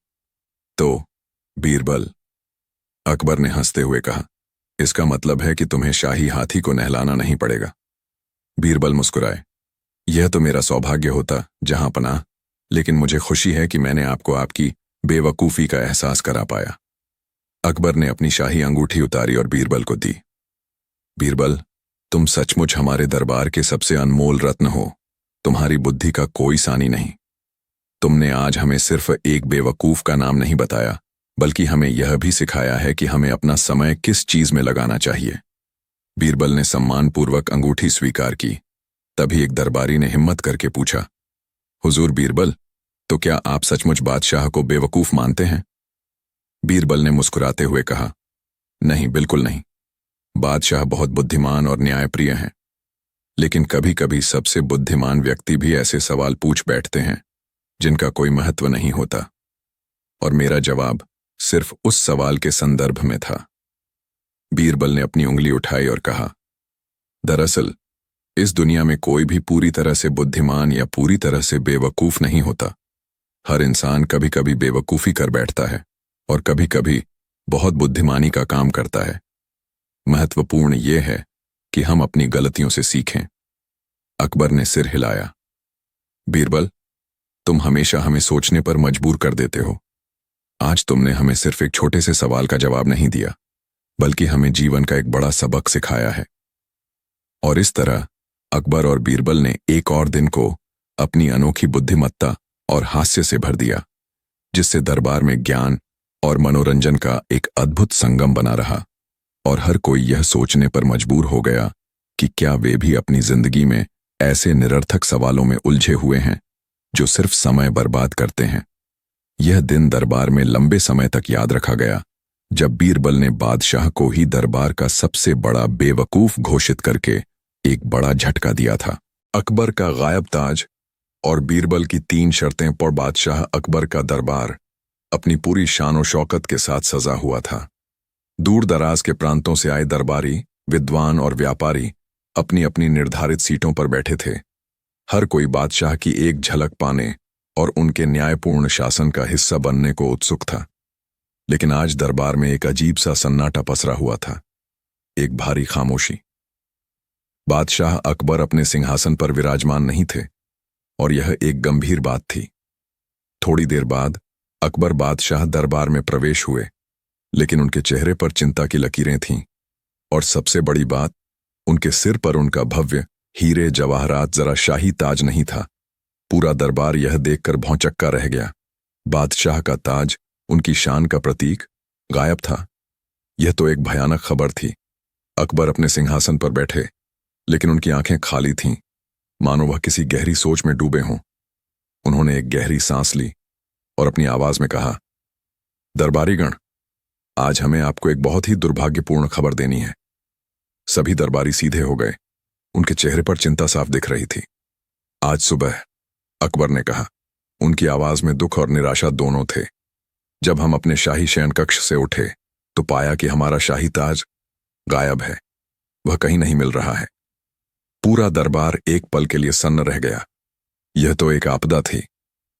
तो बीरबल, अकबर ने हंसते हुए कहा, इसका मतलब है कि तुम्हें शाही हाथी को नहलाना नहीं पड़ेगा। बीरबल मुस्कुराए। यह तो मेरा सौभाग्य होता जहां पनाह, लेकिन मुझे खुशी है कि मैंने आपको आपकी बेवकूफी का एहसास करा पाया। अकबर ने अपनी शाही अंगूठी उतारी और बीरबल को दी। बीरबल, तुम सचमुच हमारे दरबार के सबसे अनमोल रत्न हो। तुम्हारी बुद्धि का कोई सानी नहीं। तुमने आज हमें सिर्फ एक बेवकूफ का नाम नहीं बताया, बल्कि हमें यह भी सिखाया है कि हमें अपना समय किस चीज में लगाना चाहिए। बीरबल ने सम्मानपूर्वक अंगूठी स्वीकार की। तभी एक दरबारी ने हिम्मत करके पूछा, हुजूर बीरबल, तो क्या आप सचमुच बादशाह को बेवकूफ मानते हैं? बीरबल ने मुस्कुराते हुए कहा, नहीं, बिल्कुल नहीं। बादशाह बहुत बुद्धिमान और न्यायप्रिय हैं, लेकिन कभी कभी सबसे बुद्धिमान व्यक्ति भी ऐसे सवाल पूछ बैठते हैं जिनका कोई महत्व नहीं होता। और मेरा जवाब सिर्फ उस सवाल के संदर्भ में था। बीरबल ने अपनी उंगली उठाई और कहा, दरअसल इस दुनिया में कोई भी पूरी तरह से बुद्धिमान या पूरी तरह से बेवकूफ नहीं होता। हर इंसान कभी कभी बेवकूफी कर बैठता है और कभी कभी बहुत बुद्धिमानी का काम करता है। महत्वपूर्ण यह है कि हम अपनी गलतियों से सीखें। अकबर ने सिर हिलाया। बीरबल, तुम हमेशा हमें सोचने पर मजबूर कर देते हो। आज तुमने हमें सिर्फ एक छोटे से सवाल का जवाब नहीं दिया, बल्कि हमें जीवन का एक बड़ा सबक सिखाया है। और इस तरह अकबर और बीरबल ने एक और दिन को अपनी अनोखी बुद्धिमत्ता और हास्य से भर दिया, जिससे दरबार में ज्ञान और मनोरंजन का एक अद्भुत संगम बना रहा। और हर कोई यह सोचने पर मजबूर हो गया कि क्या वे भी अपनी जिंदगी में ऐसे निरर्थक सवालों में उलझे हुए हैं जो सिर्फ समय बर्बाद करते हैं। यह दिन दरबार में लंबे समय तक याद रखा गया, जब बीरबल ने बादशाह को ही दरबार का सबसे बड़ा बेवकूफ घोषित करके एक बड़ा झटका दिया था। अकबर का गायब ताज और बीरबल की 3 शर्तें पर बादशाह अकबर का दरबार अपनी पूरी शान शौकत के साथ सजा हुआ था। दूर दराज के प्रांतों से आए दरबारी, विद्वान और व्यापारी अपनी अपनी निर्धारित सीटों पर बैठे थे। हर कोई बादशाह की एक झलक पाने और उनके न्यायपूर्ण शासन का हिस्सा बनने को उत्सुक था। लेकिन आज दरबार में एक अजीब सा सन्नाटा पसरा हुआ था, एक भारी खामोशी। बादशाह अकबर अपने सिंहासन पर विराजमान नहीं थे, और यह एक गंभीर बात थी। थोड़ी देर बाद अकबर बादशाह दरबार में प्रवेश हुए, लेकिन उनके चेहरे पर चिंता की लकीरें थीं, और सबसे बड़ी बात, उनके सिर पर उनका भव्य हीरे जवाहरात जरा शाही ताज नहीं था। पूरा दरबार यह देखकर भौंचक्का रह गया। बादशाह का ताज, उनकी शान का प्रतीक, गायब था। यह तो एक भयानक खबर थी। अकबर अपने सिंहासन पर बैठे, लेकिन उनकी आंखें खाली थीं, मानो वह किसी गहरी सोच में डूबे हों। उन्होंने एक गहरी सांस ली और अपनी आवाज में कहा, दरबारीगण, आज हमें आपको एक बहुत ही दुर्भाग्यपूर्ण खबर देनी है। सभी दरबारी सीधे हो गए। उनके चेहरे पर चिंता साफ दिख रही थी। आज सुबह, अकबर ने कहा, उनकी आवाज में दुख और निराशा दोनों थे। जब हम अपने शाही शयन कक्ष से उठे तो पाया कि हमारा शाही ताज गायब है। वह कहीं नहीं मिल रहा है। पूरा दरबार एक पल के लिए सन्न रह गया। यह तो एक आपदा थी।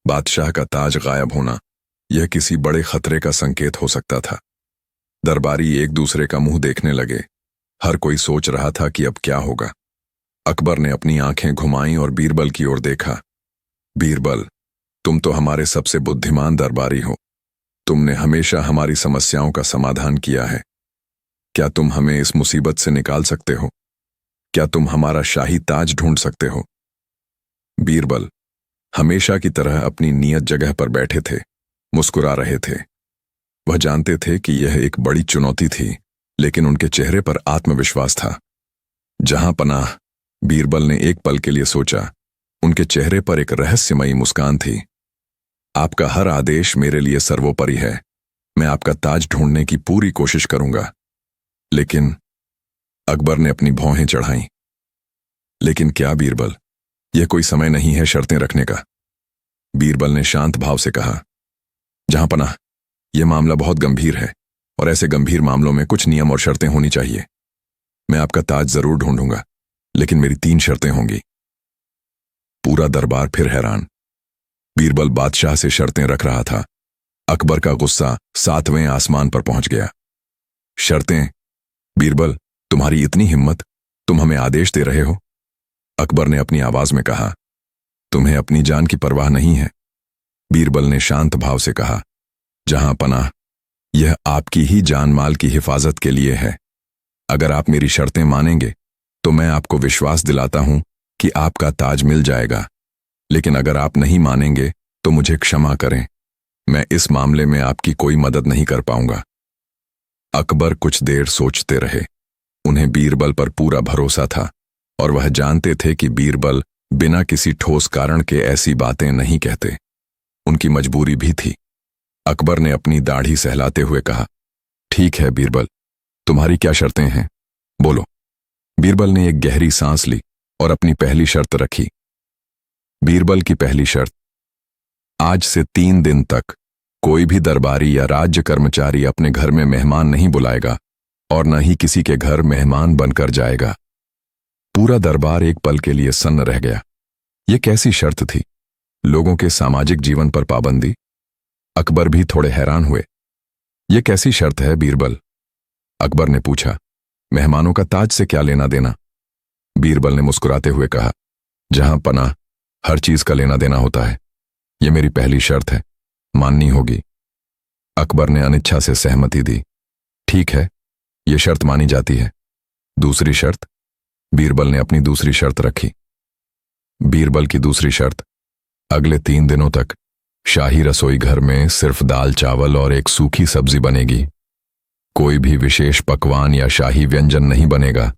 बादशाह का ताज गायब होना, यह किसी बड़े खतरे का संकेत हो सकता था। दरबारी एक दूसरे का मुंह देखने लगे। हर कोई सोच रहा था कि अब क्या होगा। अकबर ने अपनी आंखें घुमाईं और बीरबल की ओर देखा। बीरबल, तुम तो हमारे सबसे बुद्धिमान दरबारी हो। तुमने हमेशा हमारी समस्याओं का समाधान किया है। क्या तुम हमें इस मुसीबत से निकाल सकते हो? क्या तुम हमारा शाही ताज ढूंढ सकते हो? बीरबल हमेशा की तरह अपनी नियत जगह पर बैठे थे, मुस्कुरा रहे थे। वह जानते थे कि यह एक बड़ी चुनौती थी, लेकिन उनके चेहरे पर आत्मविश्वास था। जहां पनाह, बीरबल ने एक पल के लिए सोचा। उनके चेहरे पर एक रहस्यमयी मुस्कान थी। आपका हर आदेश मेरे लिए सर्वोपरि है। मैं आपका ताज ढूंढने की पूरी कोशिश करूंगा। लेकिन अकबर ने अपनी भौहें चढ़ाईं। लेकिन क्या बीरबल, यह कोई समय नहीं है शर्तें रखने का। बीरबल ने शांत भाव से कहा, जहां पनाह, यह मामला बहुत गंभीर है और ऐसे गंभीर मामलों में कुछ नियम और शर्तें होनी चाहिए। मैं आपका ताज जरूर ढूंढूंगा, लेकिन मेरी 3 शर्तें होंगी। पूरा दरबार फिर हैरान। बीरबल बादशाह से शर्तें रख रहा था। अकबर का गुस्सा 7वें आसमान पर पहुंच गया। शर्तें? बीरबल, तुम्हारी इतनी हिम्मत, तुम हमें आदेश दे रहे हो? अकबर ने अपनी आवाज में कहा, तुम्हें अपनी जान की परवाह नहीं है? बीरबल ने शांत भाव से कहा, जहां पनाह, यह आपकी ही जान माल की हिफाजत के लिए है। अगर आप मेरी शर्तें मानेंगे तो मैं आपको विश्वास दिलाता हूं कि आपका ताज मिल जाएगा, लेकिन अगर आप नहीं मानेंगे तो मुझे क्षमा करें, मैं इस मामले में आपकी कोई मदद नहीं कर पाऊंगा। अकबर कुछ देर सोचते रहे। उन्हें बीरबल पर पूरा भरोसा था और वह जानते थे कि बीरबल बिना किसी ठोस कारण के ऐसी बातें नहीं कहते। उनकी मजबूरी भी थी। अकबर ने अपनी दाढ़ी सहलाते हुए कहा, ठीक है बीरबल, तुम्हारी क्या शर्तें हैं? बोलो। बीरबल ने एक गहरी सांस ली और अपनी पहली शर्त रखी। बीरबल की पहली शर्त, आज से 3 दिन तक कोई भी दरबारी या राज्य कर्मचारी अपने घर में मेहमान नहीं बुलाएगा और न ही किसी के घर मेहमान बनकर जाएगा। पूरा दरबार एक पल के लिए सन्न रह गया। यह कैसी शर्त थी? लोगों के सामाजिक जीवन पर पाबंदी? अकबर भी थोड़े हैरान हुए। यह कैसी शर्त है बीरबल? अकबर ने पूछा, मेहमानों का ताज से क्या लेना देना? बीरबल ने मुस्कुराते हुए कहा, जहां पनाह, हर चीज का लेना देना होता है। यह मेरी पहली शर्त है, माननी होगी। अकबर ने अनिच्छा से सहमति दी। ठीक है, यह शर्त मानी जाती है। दूसरी शर्त? बीरबल ने अपनी दूसरी शर्त रखी। बीरबल की दूसरी शर्त, अगले 3 दिनों तक शाही रसोई घर में सिर्फ दाल चावल और एक सूखी सब्जी बनेगी। कोई भी विशेष पकवान या शाही व्यंजन नहीं बनेगा।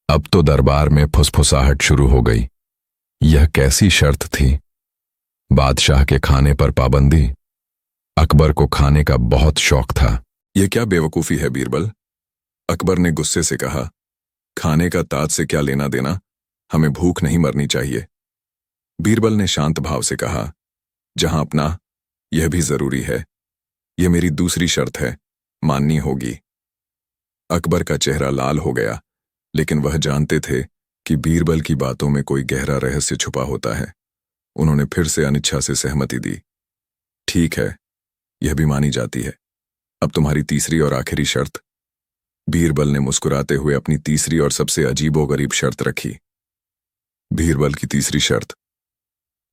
अब तो दरबार में फुसफुसाहट शुरू हो गई। यह कैसी शर्त थी? बादशाह के खाने पर पाबंदी। अकबर को खाने का बहुत शौक था। यह क्या बेवकूफी है बीरबल? अकबर ने गुस्से से कहा, खाने का ताज से क्या लेना देना? हमें भूख नहीं मरनी चाहिए। बीरबल ने शांत भाव से कहा, जहां अपना, यह भी जरूरी है। यह मेरी दूसरी शर्त है, माननी होगी। अकबर का चेहरा लाल हो गया, लेकिन वह जानते थे कि बीरबल की बातों में कोई गहरा रहस्य छुपा होता है। उन्होंने फिर से अनिच्छा से सहमति दी। ठीक है, यह भी मानी जाती है। अब तुम्हारी तीसरी और आखिरी शर्त? बीरबल ने मुस्कुराते हुए अपनी तीसरी और सबसे अजीबोगरीब शर्त रखी। बीरबल की तीसरी शर्त,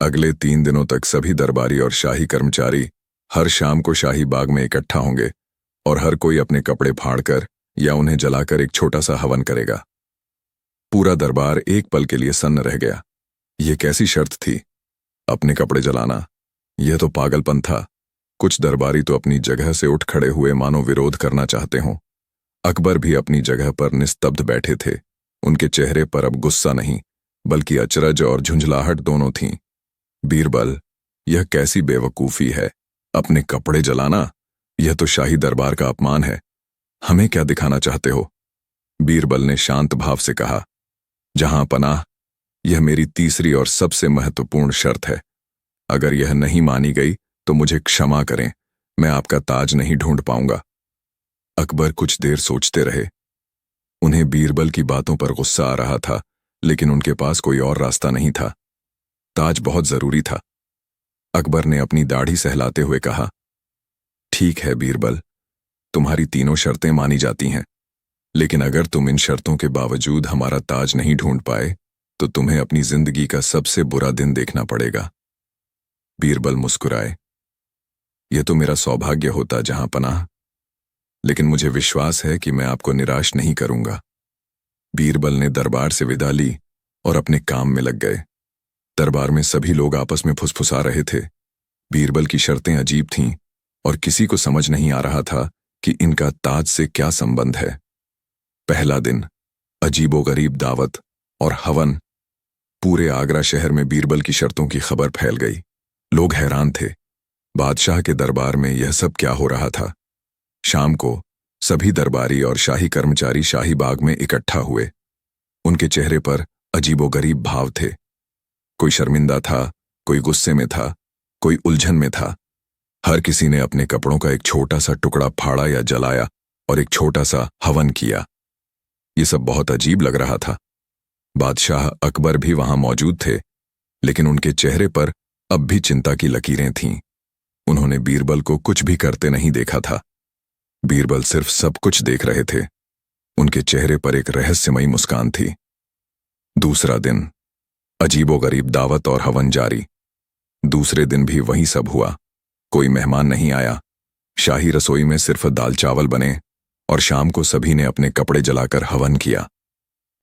अगले 3 दिनों तक सभी दरबारी और शाही कर्मचारी हर शाम को शाही बाग में इकट्ठा होंगे और हर कोई अपने कपड़े फाड़कर या उन्हें जलाकर एक छोटा सा हवन करेगा। पूरा दरबार एक पल के लिए सन्न रह गया। यह कैसी शर्त थी? अपने कपड़े जलाना, यह तो पागलपन था। कुछ दरबारी तो अपनी जगह से उठ खड़े हुए मानो विरोध करना चाहते हों। अकबर भी अपनी जगह पर निस्तब्ध बैठे थे। उनके चेहरे पर अब गुस्सा नहीं, बल्कि अचरज और झुंझलाहट दोनों थीं। बीरबल, यह कैसी बेवकूफी है? अपने कपड़े जलाना, यह तो शाही दरबार का अपमान है। हमें क्या दिखाना चाहते हो? बीरबल ने शांत भाव से कहा, जहां पनाह, यह मेरी तीसरी और सबसे महत्वपूर्ण शर्त है। अगर यह नहीं मानी गई तो मुझे क्षमा करें, मैं आपका ताज नहीं ढूंढ पाऊंगा। अकबर कुछ देर सोचते रहे। उन्हें बीरबल की बातों पर गुस्सा आ रहा था, लेकिन उनके पास कोई और रास्ता नहीं था। ताज बहुत जरूरी था। अकबर ने अपनी दाढ़ी सहलाते हुए कहा, ठीक है बीरबल, तुम्हारी तीनों शर्तें मानी जाती हैं, लेकिन अगर तुम इन शर्तों के बावजूद हमारा ताज नहीं ढूंढ पाए तो तुम्हें अपनी जिंदगी का सबसे बुरा दिन देखना पड़ेगा। बीरबल मुस्कुराए। यह तो मेरा सौभाग्य होता जहां पनाह, लेकिन मुझे विश्वास है कि मैं आपको निराश नहीं करूंगा। बीरबल ने दरबार से विदा ली और अपने काम में लग गए। दरबार में सभी लोग आपस में फुसफुसा रहे थे। बीरबल की शर्तें अजीब थीं और किसी को समझ नहीं आ रहा था कि इनका ताज से क्या संबंध है। पहला दिन, अजीबोगरीब दावत और हवन। पूरे आगरा शहर में बीरबल की शर्तों की खबर फैल गई। लोग हैरान थे। बादशाह के दरबार में यह सब क्या हो रहा था? शाम को सभी दरबारी और शाही कर्मचारी शाही बाग में इकट्ठा हुए। उनके चेहरे पर अजीबोगरीब भाव थे। कोई शर्मिंदा था, कोई गुस्से में था, कोई उलझन में था। हर किसी ने अपने कपड़ों का एक छोटा सा टुकड़ा फाड़ा या जलाया और एक छोटा सा हवन किया। ये सब बहुत अजीब लग रहा था। बादशाह अकबर भी वहां मौजूद थे, लेकिन उनके चेहरे पर अब भी चिंता की लकीरें थीं। उन्होंने बीरबल को कुछ भी करते नहीं देखा था। बीरबल सिर्फ सब कुछ देख रहे थे। उनके चेहरे पर एक रहस्यमयी मुस्कान थी। दूसरा दिन, अजीबोगरीब दावत और हवन जारी। दूसरे दिन भी वही सब हुआ। कोई मेहमान नहीं आया। शाही रसोई में सिर्फ दाल चावल बने और शाम को सभी ने अपने कपड़े जलाकर हवन किया।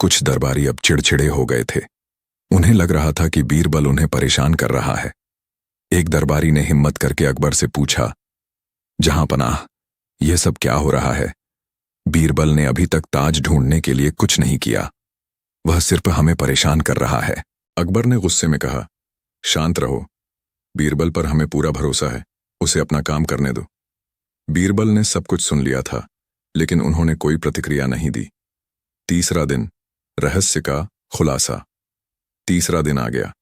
कुछ दरबारी अब चिड़चिड़े हो गए थे। उन्हें लग रहा था कि बीरबल उन्हें परेशान कर रहा है। एक दरबारी ने हिम्मत करके अकबर से पूछा, जहां पनाह, यह सब क्या हो रहा है? बीरबल ने अभी तक ताज ढूंढने के लिए कुछ नहीं किया। वह सिर्फ हमें परेशान कर रहा है। अकबर ने गुस्से में कहा, शांत रहो। बीरबल पर हमें पूरा भरोसा है। उसे अपना काम करने दो। बीरबल ने सब कुछ सुन लिया था, लेकिन उन्होंने कोई प्रतिक्रिया नहीं दी। तीसरा दिन, रहस्य का खुलासा। तीसरा दिन आ गया।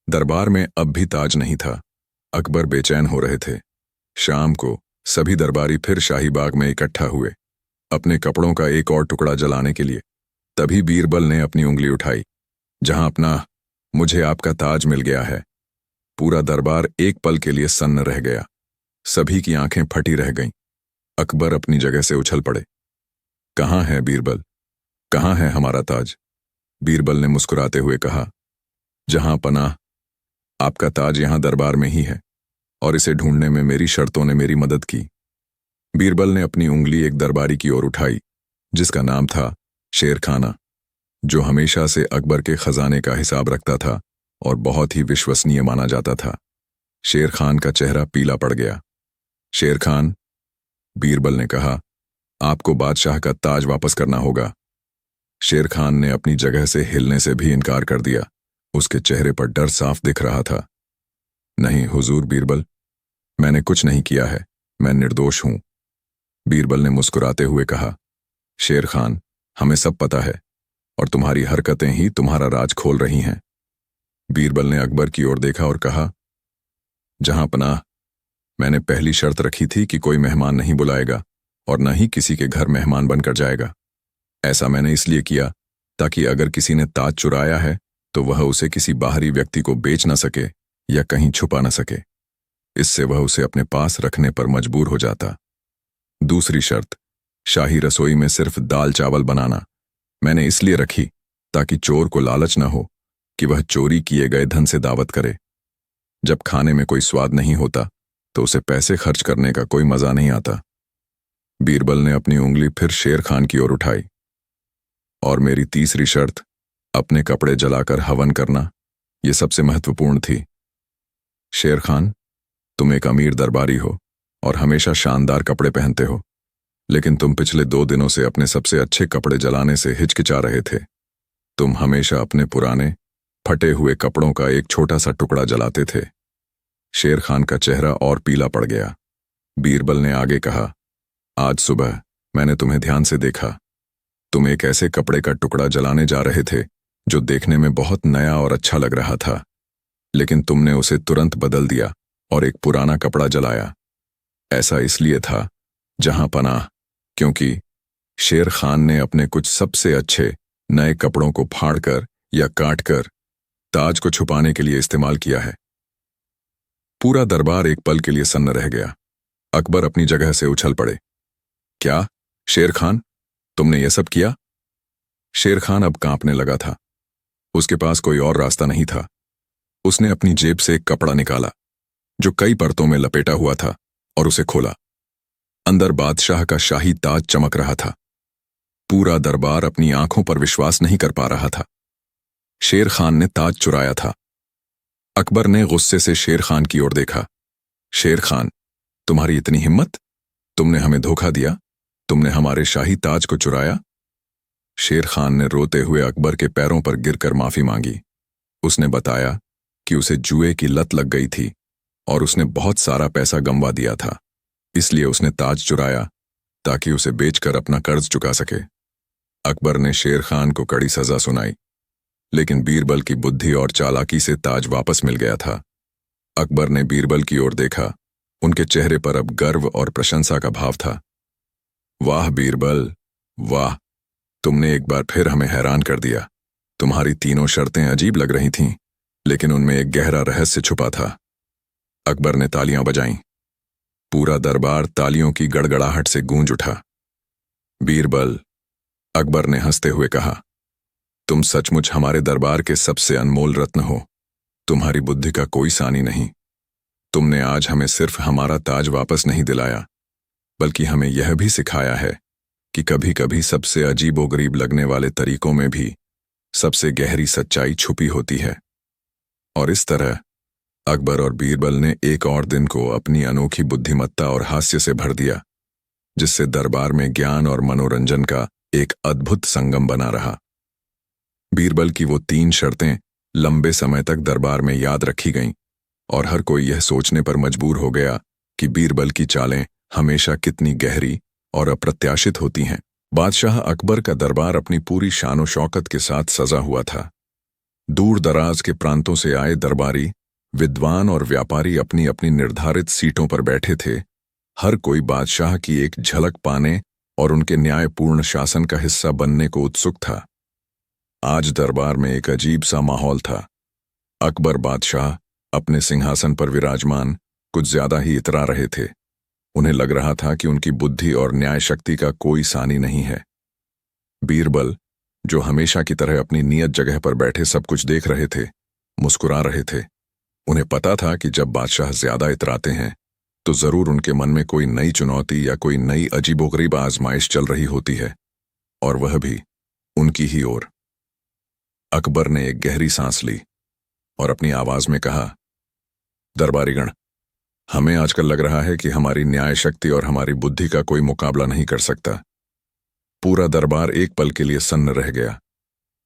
दरबार में अब भी ताज नहीं था। अकबर बेचैन हो रहे थे। शाम को सभी दरबारी फिर शाही बाग में इकट्ठा हुए, अपने कपड़ों का एक और टुकड़ा जलाने के लिए। तभी बीरबल ने अपनी उंगली उठाई। जहां अपना, मुझे आपका ताज मिल गया है। पूरा दरबार एक पल के लिए सन्न रह गया। सभी की आंखें फटी रह गईं। अकबर अपनी जगह से उछल पड़े। कहाँ है बीरबल? कहाँ है हमारा ताज? बीरबल ने मुस्कुराते हुए कहा, जहां पनाह, आपका ताज यहां दरबार में ही है और इसे ढूंढने में मेरी शर्तों ने मेरी मदद की। बीरबल ने अपनी उंगली एक दरबारी की ओर उठाई, जिसका नाम था शेरखाना, जो हमेशा से अकबर के खजाने का हिसाब रखता था और बहुत ही विश्वसनीय माना जाता था। शेर खान का चेहरा पीला पड़ गया। शेर खान, बीरबल ने कहा, आपको बादशाह का ताज वापस करना होगा। शेर खान ने अपनी जगह से हिलने से भी इनकार कर दिया। उसके चेहरे पर डर साफ दिख रहा था। नहीं हुजूर बीरबल, मैंने कुछ नहीं किया है। मैं निर्दोष हूं। बीरबल ने मुस्कुराते हुए कहा, शेर खान, हमें सब पता है और तुम्हारी हरकतें ही तुम्हारा राज खोल रही हैं। बीरबल ने अकबर की ओर देखा और कहा, जहां पनाह, मैंने पहली शर्त रखी थी कि कोई मेहमान नहीं बुलाएगा और न ही किसी के घर मेहमान बनकर जाएगा। ऐसा मैंने इसलिए किया ताकि अगर किसी ने ताज चुराया है तो वह उसे किसी बाहरी व्यक्ति को बेच न सके या कहीं छुपा न सके। इससे वह उसे अपने पास रखने पर मजबूर हो जाता। दूसरी शर्त, शाही रसोई में सिर्फ दाल चावल बनाना, मैंने इसलिए रखी ताकि चोर को लालच न हो कि वह चोरी किए गए धन से दावत करे। जब खाने में कोई स्वाद नहीं होता तो उसे पैसे खर्च करने का कोई मजा नहीं आता। बीरबल ने अपनी उंगली फिर शेर खान की ओर उठाई। और मेरी तीसरी शर्त, अपने कपड़े जलाकर हवन करना, यह सबसे महत्वपूर्ण थी। शेर खान, तुम एक अमीर दरबारी हो और हमेशा शानदार कपड़े पहनते हो, लेकिन तुम पिछले 2 दिनों से अपने सबसे अच्छे कपड़े जलाने से हिचकिचा रहे थे। तुम हमेशा अपने पुराने फटे हुए कपड़ों का एक छोटा सा टुकड़ा जलाते थे। शेर खान का चेहरा और पीला पड़ गया। बीरबल ने आगे कहा, आज सुबह मैंने तुम्हें ध्यान से देखा। तुम एक ऐसे कपड़े का टुकड़ा जलाने जा रहे थे जो देखने में बहुत नया और अच्छा लग रहा था, लेकिन तुमने उसे तुरंत बदल दिया और एक पुराना कपड़ा जलाया। ऐसा इसलिए था, जहां पनाह, क्योंकि शेर खान ने अपने कुछ सबसे अच्छे नए कपड़ों को फाड़कर या काटकर ताज को छुपाने के लिए इस्तेमाल किया है। पूरा दरबार एक पल के लिए सन्न रह गया। अकबर अपनी जगह से उछल पड़े। क्या शेर खान, तुमने यह सब किया? शेर खान अब कांपने लगा था। उसके पास कोई और रास्ता नहीं था। उसने अपनी जेब से एक कपड़ा निकाला जो कई परतों में लपेटा हुआ था और उसे खोला। अंदर बादशाह का शाही ताज चमक रहा था। पूरा दरबार अपनी आंखों पर विश्वास नहीं कर पा रहा था। शेर खान ने ताज चुराया था। अकबर ने गुस्से से शेर खान की ओर देखा। शेर खान, तुम्हारी इतनी हिम्मत? तुमने हमें धोखा दिया। तुमने हमारे शाही ताज को चुराया। शेर खान ने रोते हुए अकबर के पैरों पर गिरकर माफी मांगी। उसने बताया कि उसे जुए की लत लग गई थी और उसने बहुत सारा पैसा गंवा दिया था, इसलिए उसने ताज चुराया ताकि उसे बेचकर अपना कर्ज चुका सके। अकबर ने शेर खान को कड़ी सजा सुनाई, लेकिन बीरबल की बुद्धि और चालाकी से ताज वापस मिल गया था। अकबर ने बीरबल की ओर देखा। उनके चेहरे पर अब गर्व और प्रशंसा का भाव था। वाह बीरबल, वाह, तुमने एक बार फिर हमें हैरान कर दिया। तुम्हारी तीनों शर्तें अजीब लग रही थीं, लेकिन उनमें एक गहरा रहस्य छुपा था। अकबर ने तालियां बजाईं। पूरा दरबार तालियों की गड़गड़ाहट से गूंज उठा। बीरबल, अकबर ने हंसते हुए कहा, तुम सचमुच हमारे दरबार के सबसे अनमोल रत्न हो। तुम्हारी बुद्धि का कोई सानी नहीं। तुमने आज हमें सिर्फ हमारा ताज वापस नहीं दिलाया, बल्कि हमें यह भी सिखाया है कि कभी कभी सबसे अजीबोगरीब लगने वाले तरीकों में भी सबसे गहरी सच्चाई छुपी होती है। और इस तरह अकबर और बीरबल ने एक और दिन को अपनी अनोखी बुद्धिमत्ता और हास्य से भर दिया, जिससे दरबार में ज्ञान और मनोरंजन का एक अद्भुत संगम बना रहा। बीरबल की वो 3 शर्तें लंबे समय तक दरबार में याद रखी गईं, और हर कोई यह सोचने पर मजबूर हो गया कि बीरबल की चालें हमेशा कितनी गहरी और अप्रत्याशित होती हैं। बादशाह अकबर का दरबार अपनी पूरी शान शौकत के साथ सजा हुआ था। दूर दराज के प्रांतों से आए दरबारी, विद्वान और व्यापारी अपनी अपनी निर्धारित सीटों पर बैठे थे। हर कोई बादशाह की एक झलक पाने और उनके न्यायपूर्ण शासन का हिस्सा बनने को उत्सुक था। आज दरबार में एक अजीब सा माहौल था। अकबर बादशाह अपने सिंहासन पर विराजमान कुछ ज्यादा ही इतरा रहे थे। उन्हें लग रहा था कि उनकी बुद्धि और न्याय शक्ति का कोई सानी नहीं है। बीरबल, जो हमेशा की तरह अपनी नियत जगह पर बैठे सब कुछ देख रहे थे, मुस्कुरा रहे थे। उन्हें पता था कि जब बादशाह ज्यादा इतराते हैं तो जरूर उनके मन में कोई नई चुनौती या कोई नई अजीबोगरीब आजमाइश चल रही होती है, और वह भी उनकी ही ओर। अकबर ने एक गहरी सांस ली और अपनी आवाज में कहा, दरबारीगण, हमें आजकल लग रहा है कि हमारी न्याय शक्ति और हमारी बुद्धि का कोई मुकाबला नहीं कर सकता। पूरा दरबार एक पल के लिए सन्न रह गया।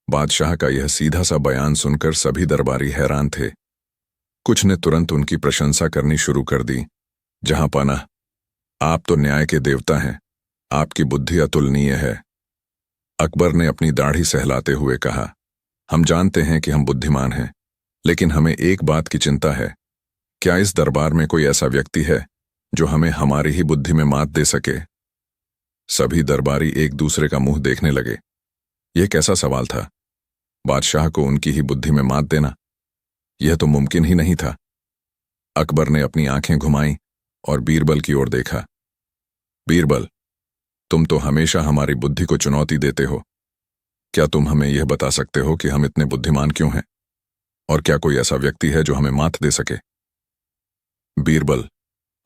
बादशाह का यह सीधा सा बयान सुनकर सभी दरबारी हैरान थे। कुछ ने तुरंत उनकी प्रशंसा करनी शुरू कर दी। जहां पनाह, आप तो न्याय के देवता हैं, आपकी बुद्धि अतुलनीय है। अकबर ने अपनी दाढ़ी सहलाते हुए कहा, हम जानते हैं कि हम बुद्धिमान हैं, लेकिन हमें एक बात की चिंता है। क्या इस दरबार में कोई ऐसा व्यक्ति है जो हमें हमारी ही बुद्धि में मात दे सके? सभी दरबारी एक दूसरे का मुंह देखने लगे। यह कैसा सवाल था? बादशाह को उनकी ही बुद्धि में मात देना, यह तो मुमकिन ही नहीं था। अकबर ने अपनी आंखें घुमाईं और बीरबल की ओर देखा। बीरबल, तुम तो हमेशा हमारी बुद्धि को चुनौती देते हो। क्या तुम हमें यह बता सकते हो कि हम इतने बुद्धिमान क्यों हैं? और क्या कोई ऐसा व्यक्ति है जो हमें मात दे सके? बीरबल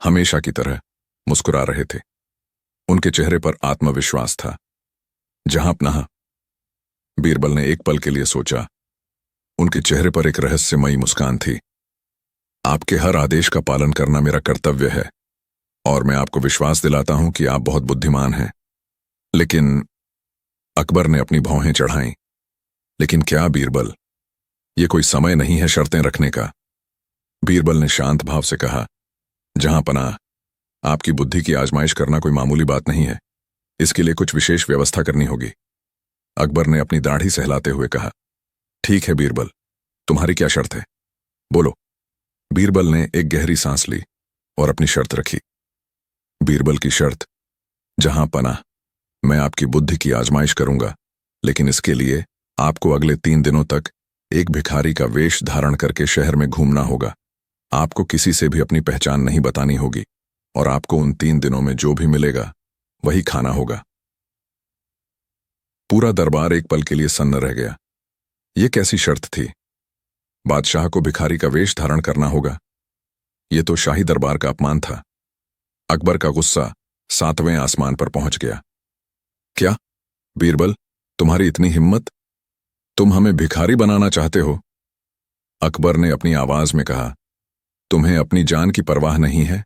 हमेशा की तरह मुस्कुरा रहे थे। उनके चेहरे पर आत्मविश्वास था। जहां पनाह, बीरबल ने एक पल के लिए सोचा। उनके चेहरे पर एक रहस्यमयी मुस्कान थी। आपके हर आदेश का पालन करना मेरा कर्तव्य है, और मैं आपको विश्वास दिलाता हूं कि आप बहुत बुद्धिमान हैं। लेकिन अकबर ने अपनी भौहें चढ़ाईं। लेकिन क्या बीरबल, यह कोई समय नहीं है शर्तें रखने का। बीरबल ने शांत भाव से कहा, जहां पनाह, आपकी बुद्धि की आजमाइश करना कोई मामूली बात नहीं है। इसके लिए कुछ विशेष व्यवस्था करनी होगी। अकबर ने अपनी दाढ़ी सहलाते हुए कहा, ठीक है बीरबल, तुम्हारी क्या शर्त है? बोलो। बीरबल ने एक गहरी सांस ली और अपनी शर्त रखी। बीरबल की शर्त, जहां पनाह, मैं आपकी बुद्धि की आजमाइश करूंगा, लेकिन इसके लिए आपको अगले 3 दिनों तक एक भिखारी का वेश धारण करके शहर में घूमना होगा। आपको किसी से भी अपनी पहचान नहीं बतानी होगी, और आपको उन 3 दिनों में जो भी मिलेगा वही खाना होगा। पूरा दरबार एक पल के लिए सन्न रह गया। यह कैसी शर्त थी? बादशाह को भिखारी का वेश धारण करना होगा। यह तो शाही दरबार का अपमान था। अकबर का गुस्सा 7वें आसमान पर पहुंच गया। क्या बीरबल, तुम्हारी इतनी हिम्मत? तुम हमें भिखारी बनाना चाहते हो? अकबर ने अपनी आवाज में कहा, तुम्हें अपनी जान की परवाह नहीं है?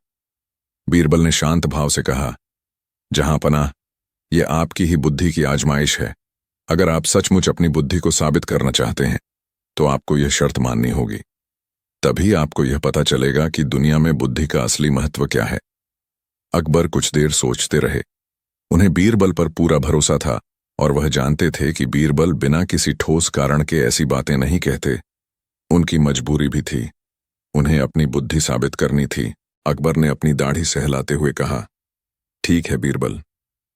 बीरबल ने शांत भाव से कहा, जहां पनाह, यह आपकी ही बुद्धि की आजमाइश है। अगर आप सचमुच अपनी बुद्धि को साबित करना चाहते हैं तो आपको यह शर्त माननी होगी। तभी आपको यह पता चलेगा कि दुनिया में बुद्धि का असली महत्व क्या है। अकबर कुछ देर सोचते रहे। उन्हें बीरबल पर पूरा भरोसा था, और वह जानते थे कि बीरबल बिना किसी ठोस कारण के ऐसी बातें नहीं कहते। उनकी मजबूरी भी थी। उन्हें अपनी बुद्धि साबित करनी थी। अकबर ने अपनी दाढ़ी सहलाते हुए कहा, ठीक है बीरबल,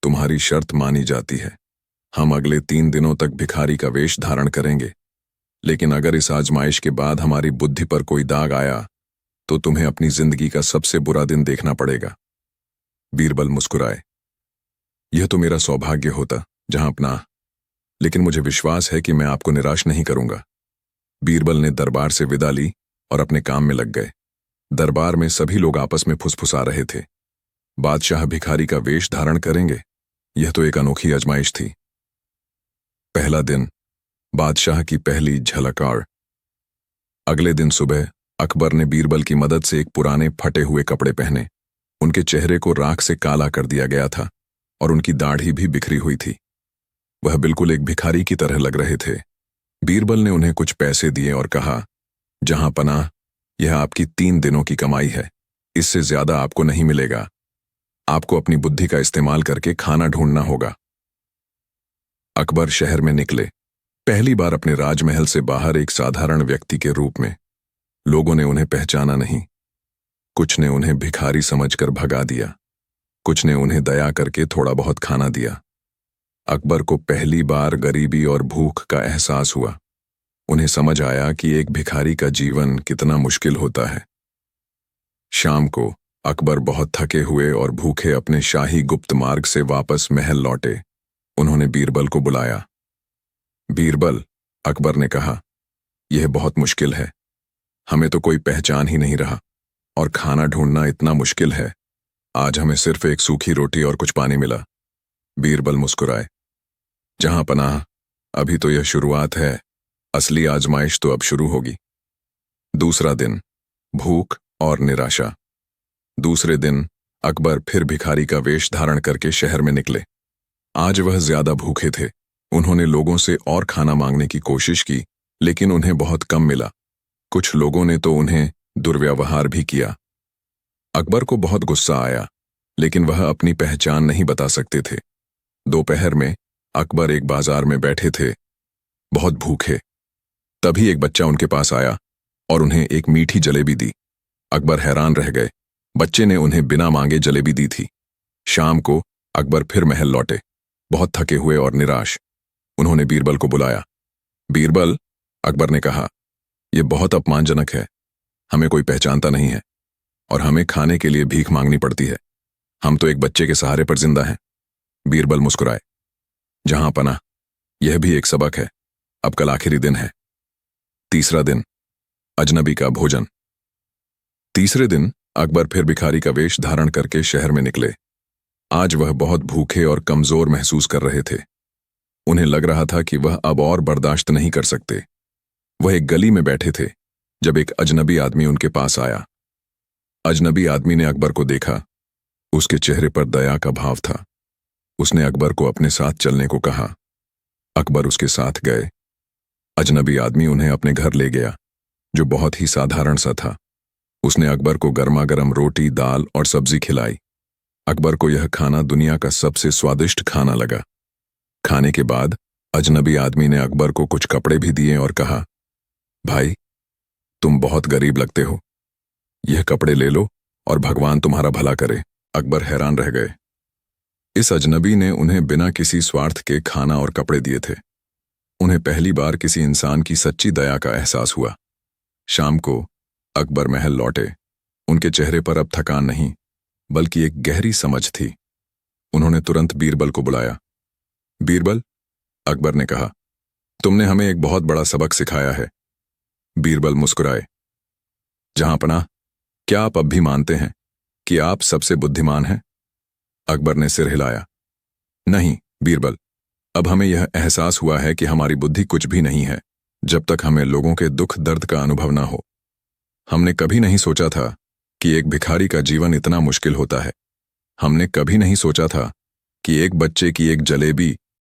तुम्हारी शर्त मानी जाती है। हम अगले 3 दिनों तक भिखारी का वेश धारण करेंगे, लेकिन अगर इस आजमाइश के बाद हमारी बुद्धि पर कोई दाग आया तो तुम्हें अपनी जिंदगी का सबसे बुरा दिन देखना पड़ेगा। बीरबल मुस्कुराए। यह तो मेरा सौभाग्य होता जहां अपना, लेकिन मुझे विश्वास है कि मैं आपको निराश नहीं करूंगा। बीरबल ने दरबार से विदा ली और अपने काम में लग गए। दरबार में सभी लोग आपस में फुसफुसा रहे थे। बादशाह भिखारी का वेश धारण करेंगे, यह तो एक अनोखी आजमाइश थी। पहला दिन, बादशाह की पहली झलकार। अगले दिन सुबह अकबर ने बीरबल की मदद से एक पुराने फटे हुए कपड़े पहने। उनके चेहरे को राख से काला कर दिया गया था और उनकी दाढ़ी भी बिखरी हुई थी। वह बिल्कुल एक भिखारी की तरह लग रहे थे। बीरबल ने उन्हें कुछ पैसे दिए और कहा, जहां पनाह, यह आपकी 3 दिनों की कमाई है, इससे ज्यादा आपको नहीं मिलेगा। आपको अपनी बुद्धि का इस्तेमाल करके खाना ढूंढना होगा। अकबर शहर में निकले, पहली बार अपने राजमहल से बाहर एक साधारण व्यक्ति के रूप में। लोगों ने उन्हें पहचाना नहीं। कुछ ने उन्हें भिखारी समझकर भगा दिया, कुछ ने उन्हें दया करके थोड़ा बहुत खाना दिया। अकबर को पहली बार गरीबी और भूख का एहसास हुआ। उन्हें समझ आया कि एक भिखारी का जीवन कितना मुश्किल होता है। शाम को अकबर बहुत थके हुए और भूखे अपने शाही गुप्त मार्ग से वापस महल लौटे। उन्होंने बीरबल को बुलाया। बीरबल, अकबर ने कहा, यह बहुत मुश्किल है। हमें तो कोई पहचान ही नहीं रहा और खाना ढूंढना इतना मुश्किल है। आज हमें सिर्फ एक सूखी रोटी और कुछ पानी मिला। बीरबल मुस्कुराए। जहां पनाह, अभी तो यह शुरुआत है, असली आजमाइश तो अब शुरू होगी। दूसरा दिन, भूख और निराशा। दूसरे दिन अकबर फिर भिखारी का वेश धारण करके शहर में निकले। आज वह ज्यादा भूखे थे। उन्होंने लोगों से और खाना मांगने की कोशिश की, लेकिन उन्हें बहुत कम मिला। कुछ लोगों ने तो उन्हें दुर्व्यवहार भी किया। अकबर को बहुत गुस्सा आया, लेकिन वह अपनी पहचान नहीं बता सकते थे। दोपहर में अकबर एक बाजार में बैठे थे, बहुत भूखे। तभी एक बच्चा उनके पास आया और उन्हें एक मीठी जलेबी दी। अकबर हैरान रह गए। बच्चे ने उन्हें बिना मांगे जलेबी दी थी। शाम को अकबर फिर महल लौटे, बहुत थके हुए और निराश। उन्होंने बीरबल को बुलाया। बीरबल, अकबर ने कहा, यह बहुत अपमानजनक है। हमें कोई पहचानता नहीं है और हमें खाने के लिए भीख मांगनी पड़ती है। हम तो एक बच्चे के सहारे पर जिंदा हैं। बीरबल मुस्कुराए। जहां पनाह, यह भी एक सबक है। अब कल आखिरी दिन है। तीसरा दिन, अजनबी का भोजन। तीसरे दिन अकबर फिर भिखारी का वेश धारण करके शहर में निकले। आज वह बहुत भूखे और कमजोर महसूस कर रहे थे। उन्हें लग रहा था कि वह अब और बर्दाश्त नहीं कर सकते। वह एक गली में बैठे थे जब एक अजनबी आदमी उनके पास आया। अजनबी आदमी ने अकबर को देखा। उसके चेहरे पर दया का भाव था। उसने अकबर को अपने साथ चलने को कहा। अकबर उसके साथ गए। अजनबी आदमी उन्हें अपने घर ले गया, जो बहुत ही साधारण सा था। उसने अकबर को गर्मा गर्म रोटी, दाल और सब्जी खिलाई। अकबर को यह खाना दुनिया का सबसे स्वादिष्ट खाना लगा। खाने के बाद अजनबी आदमी ने अकबर को कुछ कपड़े भी दिए और कहा, भाई, तुम बहुत गरीब लगते हो। यह कपड़े ले लो और भगवान तुम्हारा भला करे। अकबर हैरान रह गए। इस अजनबी ने उन्हें बिना किसी स्वार्थ के खाना और कपड़े दिए थे। उन्हें पहली बार किसी इंसान की सच्ची दया का एहसास हुआ। शाम को अकबर महल लौटे। उनके चेहरे पर अब थकान नहीं, बल्कि एक गहरी समझ थी। उन्होंने तुरंत बीरबल को बुलाया। बीरबल, अकबर ने कहा, तुमने हमें एक बहुत बड़ा सबक सिखाया है। बीरबल मुस्कुराए। जहां पनाह, क्या आप अब भी मानते हैं कि आप सबसे बुद्धिमान हैं? अकबर ने सिर हिलाया। नहीं बीरबल, अब हमें यह एहसास हुआ है कि हमारी बुद्धि कुछ भी नहीं है, जब तक हमें लोगों के दुख दर्द का अनुभव ना हो। हमने कभी नहीं सोचा था कि एक भिखारी का जीवन इतना मुश्किल होता है। हमने कभी नहीं सोचा था कि एक बच्चे की एक जलेबी